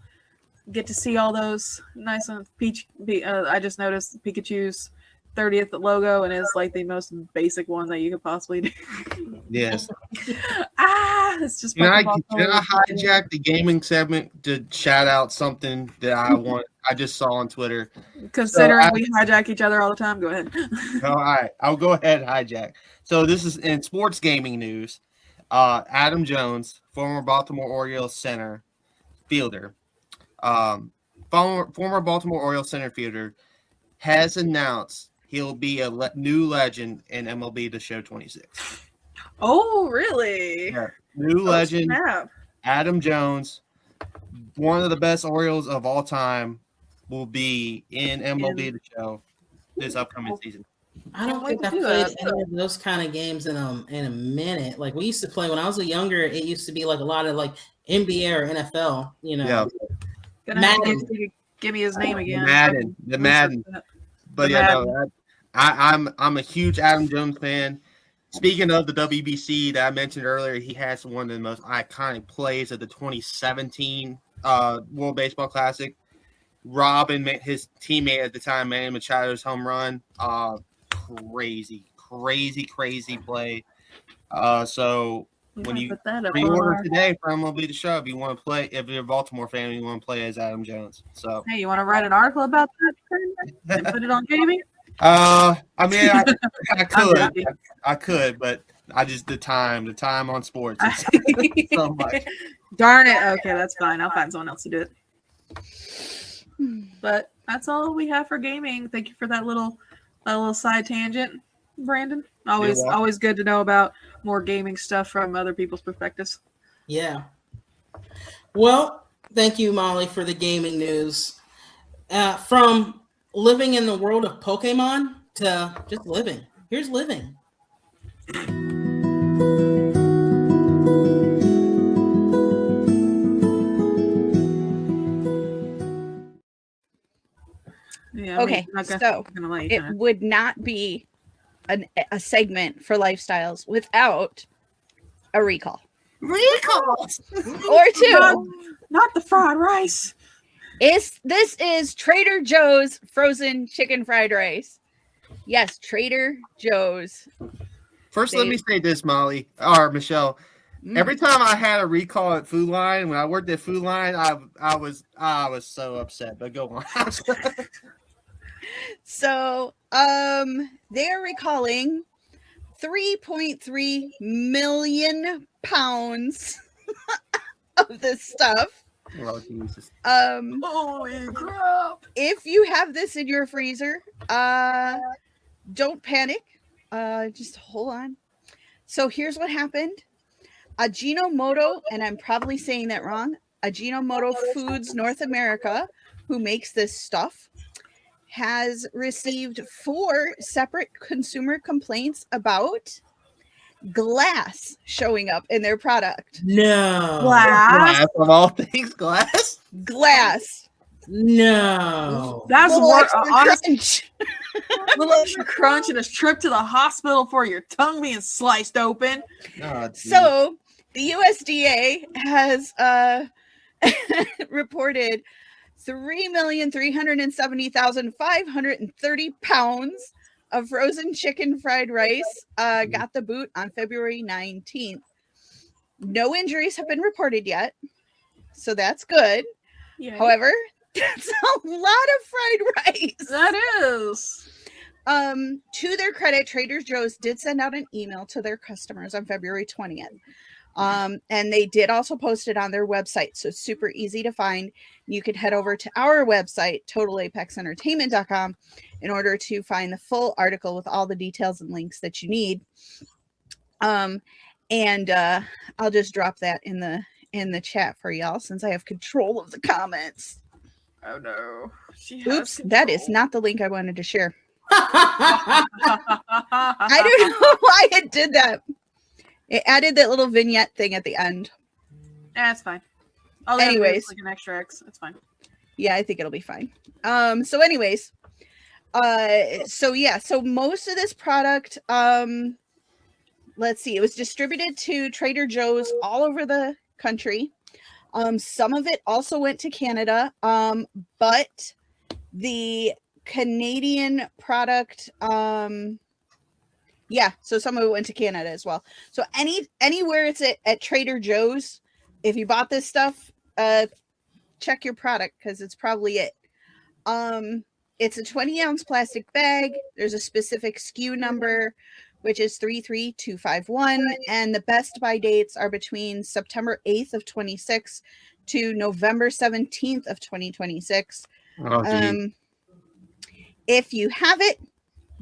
Get to see all those nice and I just noticed Pikachu's 30th logo, and it's like the most basic one that you could possibly do. Yes. It's just. Can I hijack the gaming segment to shout out something that I just saw on Twitter? Considering we hijack each other all the time, go ahead. All right, I'll go ahead and hijack. So this is in sports gaming news. Adam Jones, former Baltimore Orioles center fielder, former Baltimore Orioles center fielder, has announced he'll be a new legend in MLB The Show 26. Oh, really? Yeah. New legend, snap. Adam Jones, one of the best Orioles of all time, will be in MLB The Show this upcoming season. I don't think I played any of those kind of games in a minute. Like we used to play when I was younger. It used to be like a lot of like NBA or NFL. You know, yeah. Madden. Give me his name again. The Madden. But I'm a huge Adam Jones fan. Speaking of the WBC that I mentioned earlier, he has one of the most iconic plays of the 2017 World Baseball Classic. Robin, his teammate at the time, Manny Machado's home run. Crazy play. So when you pre-order today for MLB The Show, if you want to play, if you're a Baltimore fan, you want to play as Adam Jones. So hey, you want to write an article about that and put it on gaming? I mean, I could, but I just the time on sports is so much. Darn it. Okay, that's fine. I'll find someone else to do it. But that's all we have for gaming. Thank you for that little side tangent, Brandon. Always good to know about more gaming stuff from other people's perspectives. Yeah. Well, thank you, Molly, for the gaming news. From living in the world of Pokemon to just living. Here's living. Yeah, Okay, so it would not be a segment for lifestyles without a recall. Recalls! Or two. Not the fried rice. This is Trader Joe's frozen chicken fried rice. Yes, Trader Joe's. First, let me say this, Molly or Michelle. Every time I had a recall at Food Line, when I worked at Food Line, I was so upset. But go on. So, they're recalling 3.3 million pounds of this stuff. Oh, Jesus. Holy crap. If you have this in your freezer, don't panic. Just hold on. So here's what happened. Ajinomoto, and I'm probably saying that wrong, Ajinomoto Foods North America, who makes this stuff, has received 4 separate consumer complaints about glass showing up in their product. No. Glass of all things, glass. Glass. No. That's Little what extra honestly, crunch. little extra crunch and a trip to the hospital for your tongue being sliced open. Oh, So the USDA has reported 3,370,530 pounds of frozen chicken fried rice got the boot on February 19th. No injuries have been reported yet, so that's good. Yeah. However, that's a lot of fried rice. That is. To their credit, Trader Joe's did send out an email to their customers on February 20th. And they did also post it on their website. So it's super easy to find. You can head over to our website, totalapexentertainment.com, in order to find the full article with all the details and links that you need. And I'll just drop that in the chat for y'all since I have control of the comments. Oh no. Oops, that is not the link I wanted to share. I I don't know why it did that. It added that little vignette thing at the end. That's fine. Oh, Anyways. like an extra X. That's fine. Yeah, I think it'll be fine. So anyways, so most of this product, let's see, it was distributed to Trader Joe's all over the country. Some of it also went to Canada, but the Canadian product, so some of it went to Canada as well. So anywhere it's at Trader Joe's, if you bought this stuff, check your product because it's probably it. It's a 20-ounce plastic bag. There's a specific SKU number, which is 33251, and the best buy dates are between September 8th of 26 to November 17th of 2026. If you have it,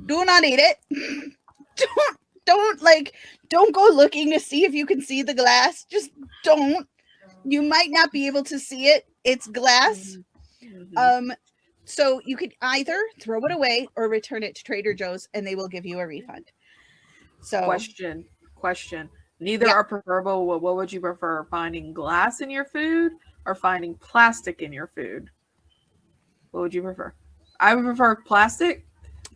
do not eat it. Don't go looking to see if you can see the glass. Just don't. You might not be able to see it. It's glass. So you could either throw it away or return it to Trader Joe's and they will give you a refund. So Question. Neither are preferable. What would you prefer? Finding glass in your food or finding plastic in your food? What would you prefer? I would prefer plastic.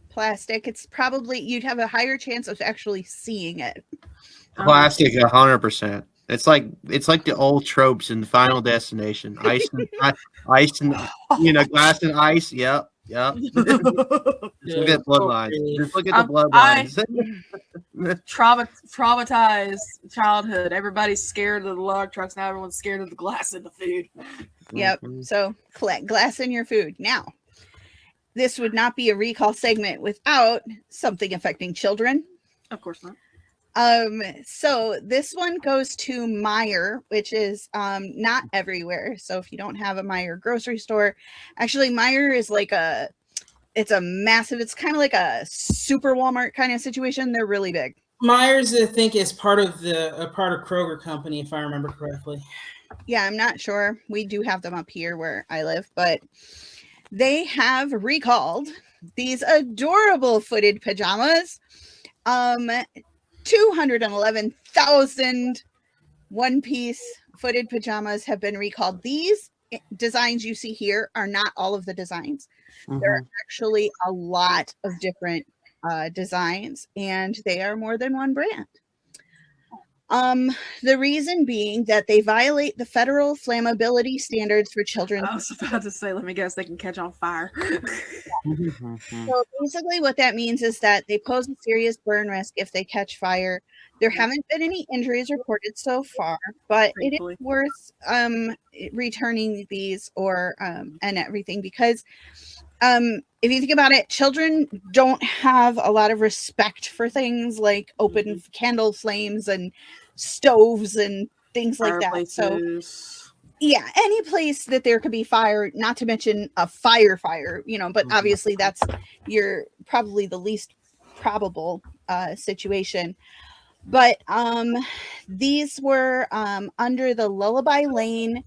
Plastic. It's probably, you'd have a higher chance of actually seeing it. Plastic, 100%. It's like the old tropes in Final Destination. Ice and glass and ice. Yep. Just look at bloodlines. Just look at the bloodlines. Traumatized childhood. Everybody's scared of the log trucks. Now everyone's scared of the glass in the food. Yep. So glass in your food. Now, this would not be a recall segment without something affecting children. Of course not. So this one goes to Meijer, which is not everywhere. So if you don't have a Meijer grocery store, actually Meijer is like it's kind of like a super Walmart kind of situation. They're really big. Myers, I think, is part of Kroger company, if I remember correctly. Yeah, I'm not sure. We do have them up here where I live, but they have recalled these adorable footed pajamas. 211,000 one-piece footed pajamas have been recalled. These designs you see here are not all of the designs. There are actually a lot of different designs, and they are more than one brand. The reason being that they violate the federal flammability standards for children. I was about to say, let me guess, they can catch on fire. So basically what that means is that they pose a serious burn risk if they catch fire. There haven't been any injuries reported so far, but it is worth returning these or and everything, because if you think about it, children don't have a lot of respect for things like open candle flames and stoves and things like that. So yeah, any place that there could be fire, not to mention a fire, but obviously that's probably the least probable situation. But these were under the Lullaby Lane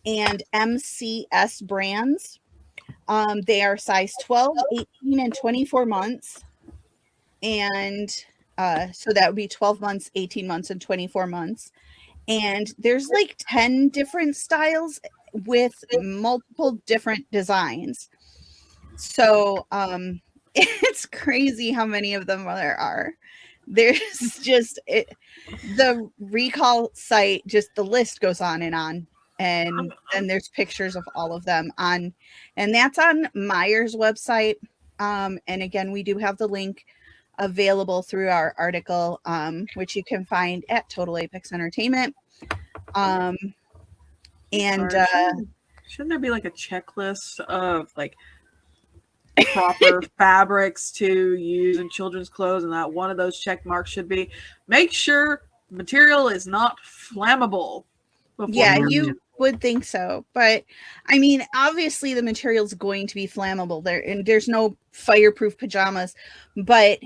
and MCS brands. They are size 12, 18, and 24 months. And so that would be 12 months, 18 months, and 24 months. And there's like 10 different styles with multiple different designs. So it's crazy how many of them there are. There's just the recall site, just the list goes on. And then there's pictures of all of them and that's on Meijer's website. And again, we do have the link available through our article, which you can find at Total Apex Entertainment. Shouldn't there be like a checklist of like proper fabrics to use in children's clothes, and that one of those check marks should be make sure material is not flammable? Yeah, you would think so, but I mean, obviously the material is going to be flammable there, and there's no fireproof pajamas, but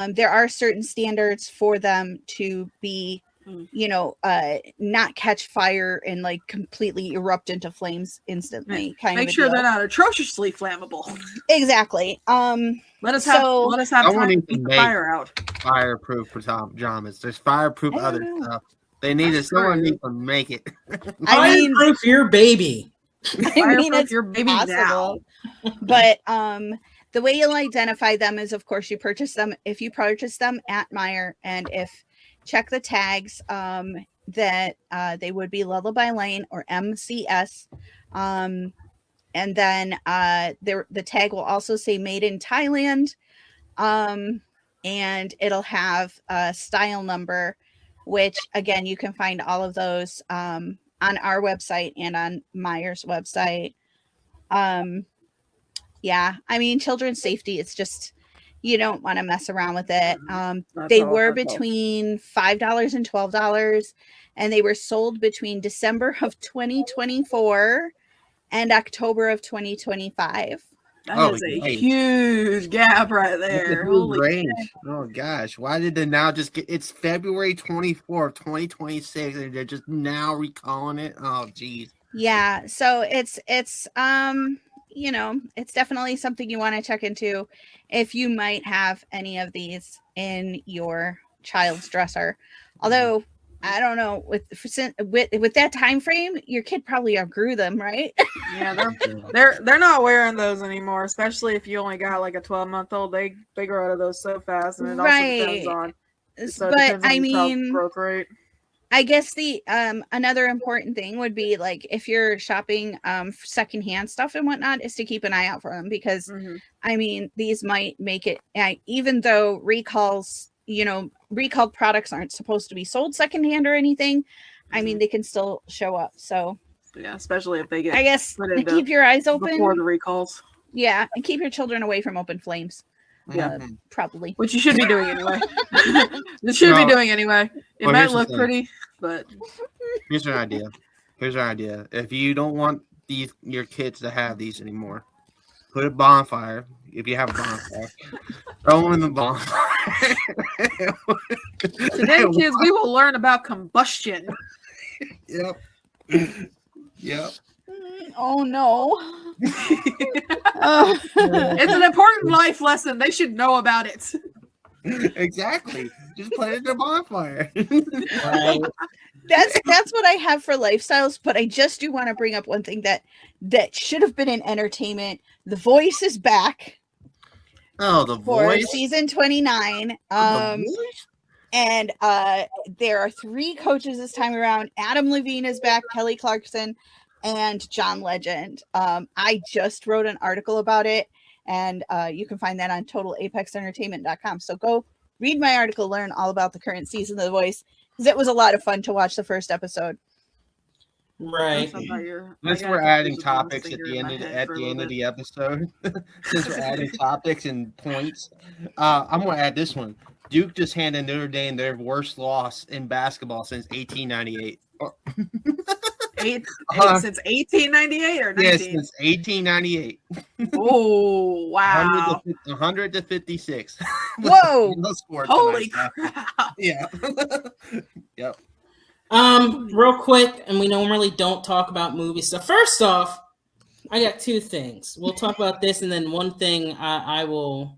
there are certain standards for them to be, not catch fire and like completely erupt into flames instantly. Make sure they're not atrociously flammable. Exactly. Let us have time to keep the fire out. Fireproof pajamas. There's fireproof other stuff. They need it. Someone needs to make it. Fireproof your baby. I mean, it's your baby possible. Now. But the way you'll identify them is, of course, you purchase them. If you purchase them at Meijer, and if check the tags, that they would be Lullaby Lane or MCS. And then the tag will also say made in Thailand. And it'll have a style number, which again, you can find all of those on our website and on Meijer's website. Yeah, I mean, children's safety, it's just, you don't want to mess around with it. They were between $5 and $12, and they were sold between December of 2024 and October of 2025. That is a huge gap right there. Holy range. Oh gosh. Why did they now just get it's February 24th, 2026, and they're just now recalling it? Oh geez. Yeah. So it's it's definitely something you want to check into if you might have any of these in your child's dresser. Although I don't know, with that time frame, your kid probably outgrew them, right? Yeah, they're not wearing those anymore, especially if you only got like a 12-month-old. They grow out of those so fast, and it also depends on. So but I mean, growth rate. I guess the another important thing would be like if you're shopping secondhand stuff and whatnot, is to keep an eye out for them, because I mean, these might make it, even though recalled products aren't supposed to be sold secondhand or anything. I mean, they can still show up. So yeah, especially if they get, I guess, keep your eyes open before the recalls. Yeah, and keep your children away from open flames. Yeah. Probably. Which you should be doing anyway. You should be doing anyway. It might look pretty, but here's an idea. If you don't want your kids to have these anymore, put a bonfire. If you have a bonfire, throw them in the bonfire. Today, kids, we will learn about combustion. Yep. Oh no. It's an important life lesson. They should know about it. Exactly. Just put it in the bonfire. That's what I have for lifestyles, but I just do want to bring up one thing that should have been in entertainment. The Voice is back. Oh, The For Voice. season 29. And there are 3 coaches this time around. Adam Levine is back, Kelly Clarkson, and John Legend. I just wrote an article about it, and you can find that on totalapexentertainment.com. So go read my article, learn all about the current season of The Voice, because it was a lot of fun to watch the first episode. Right. Since we're adding topics at the end of the episode, since we're adding topics and points, I'm going to add this one. Duke just handed Notre Dame their worst loss in basketball since 1898. Since 1898 or 19? Yes, since 1898. Oh, wow. 100 to 56. Whoa. Holy crap. Yeah. Yep. Real quick, and we normally don't talk about movies. So first off, I got 2 things. We'll talk about this, and then one thing I will,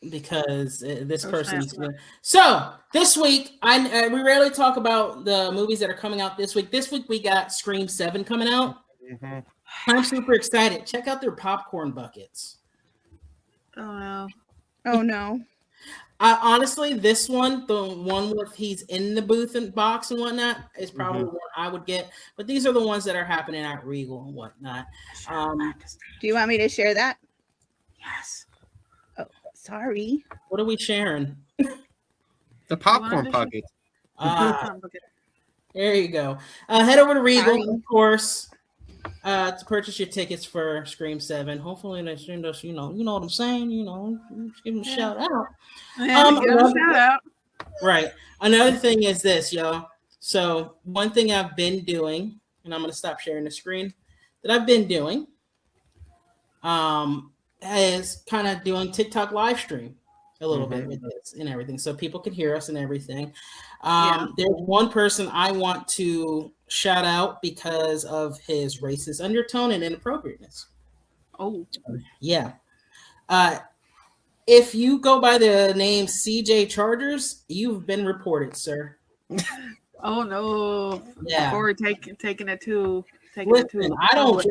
because this person's good. So this week, we rarely talk about the movies that are coming out this week. This week we got Scream 7 coming out. Mm-hmm. I'm super excited. Check out their popcorn buckets. Oh no. Oh no. Honestly, this one, the one with he's in the booth and box and whatnot, is probably what I would get. But these are the ones that are happening at Regal and whatnot. Do you want me to share that? Yes. Oh, sorry. What are we sharing? The popcorn bucket. There you go. Head over to Regal, of course, to purchase your tickets for Scream 7. Hopefully they send us, you know what I'm saying? Just give them a shout out. Shout out. Right. Another thing is this, y'all. So one thing I've been doing, and I'm going to stop sharing the screen, that I've been doing is kind of doing TikTok live stream a little bit with this and everything, so people can hear us and everything. There's one person I want to shout out because of his racist undertone and inappropriateness. Oh. Yeah. If you go by the name CJ Chargers, you've been reported, sir. Oh no! Yeah. Or taking it too. Listen, I don't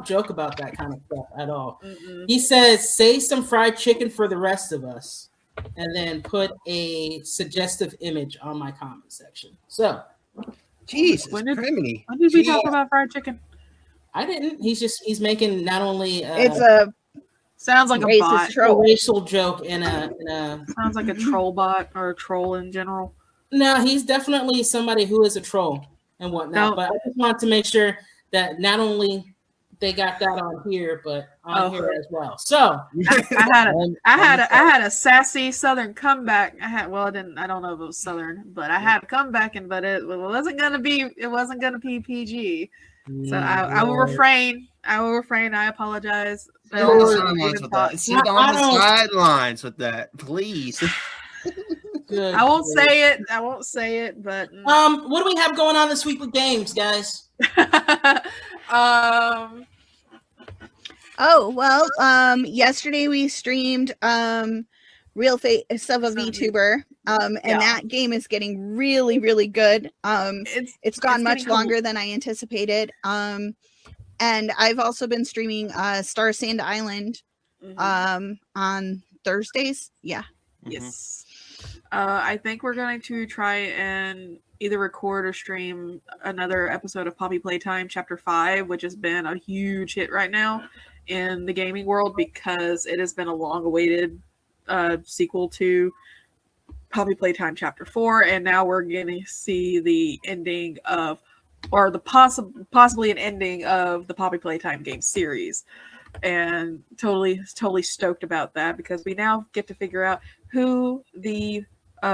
joke about that kind of stuff at all. Mm-mm. He says, "Say some fried chicken for the rest of us," and then put a suggestive image on my comment section. So, Jesus, when did criminy. we talk about fried chicken? I didn't. He's making not only it's a sounds like a bot, a racial joke and a sounds like a troll bot or a troll in general. No, he's definitely somebody who is a troll and whatnot. No. But I just want to make sure that not only they got that on here, but on here as well. So I had a sassy Southern comeback. I don't know if it was Southern, but I had a comeback, but it wasn't gonna be PG. So I will refrain. I apologize. Sit on the sidelines with that, please. Good. I won't say it, but what do we have going on this week with games, guys? Yesterday we streamed Real Face of a VTuber, and that game is getting really, really good. It's gone much longer than I anticipated. And I've also been streaming Star Sand Island on Thursdays. Yeah. Yes. I think we're going to try and either record or stream another episode of Poppy Playtime Chapter 5, which has been a huge hit right now in the gaming world because it has been a long-awaited sequel to Poppy Playtime Chapter 4, and now we're going to see the ending of or the possibly an ending of the Poppy Playtime game series. And totally stoked about that, because we now get to figure out who the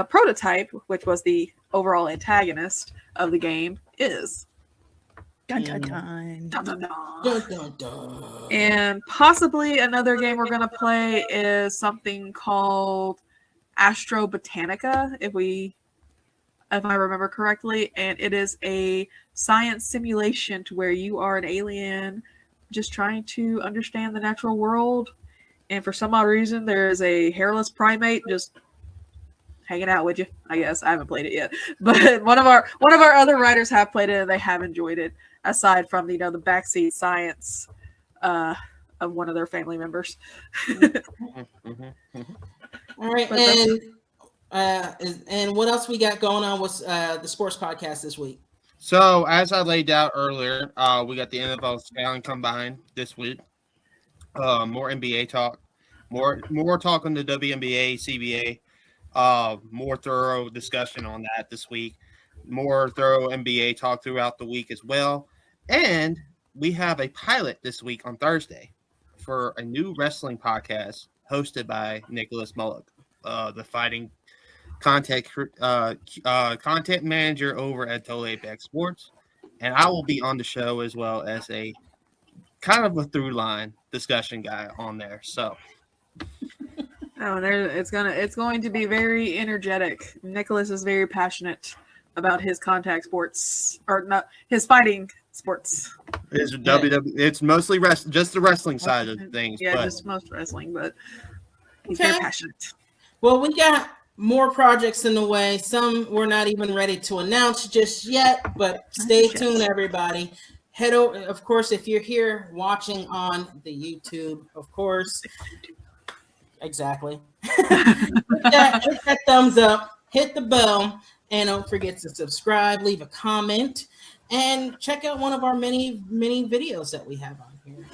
prototype, which was the overall antagonist of the game, is. Dun, dun, dun. Dun, dun, dun. Dun, dun, dun. And possibly another game we're going to play is something called Astro Botanica, if I remember correctly. And it is a science simulation to where you are an alien just trying to understand the natural world. And for some odd reason, there is a hairless primate just hanging out with you. I guess I haven't played it yet, but one of our other writers have played it and they have enjoyed it. Aside from the backseat science of one of their family members. All right, and what else we got going on with the sports podcast this week? So, as I laid out earlier, we got the NFL Scouting Combine this week. More NBA talk, more talk on the WNBA, CBA. More thorough discussion on that this week. More thorough NBA talk throughout the week as well. And we have a pilot this week on Thursday for a new wrestling podcast hosted by Nicholas Mullock, the fighting content manager over at Total Apex Sports. And I will be on the show as well as a kind of a through line discussion guy on there. So it's going to be very energetic. Nicholas is very passionate about his contact sports, or not his fighting sports. It's WWE. It's mostly just the wrestling side of things. Yeah, just most wrestling, but he's very passionate. Well, we got more projects in the way. Some we're not even ready to announce just yet, but stay tuned, everybody. Head over, of course, if you're here watching on the YouTube, of course. Exactly. hit that thumbs up, hit the bell, and don't forget to subscribe, leave a comment, and check out one of our many videos that we have on here.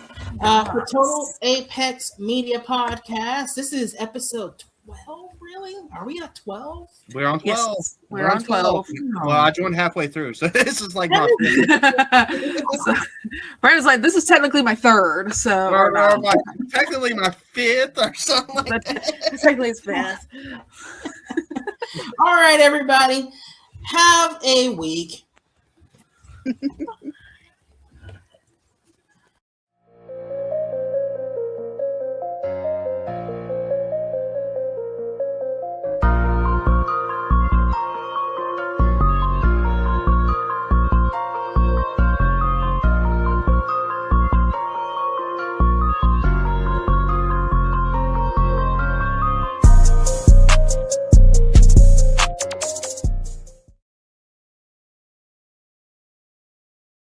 For Total Apex Media Podcast, this is episode 12, really? Are we at 12? We're on 12. Yes, we're on 12. Well, I joined halfway through, so this is like my Brandon's like, this is technically my third, so technically my fifth or something like that. Technically it's fifth. All right, everybody. Have a week.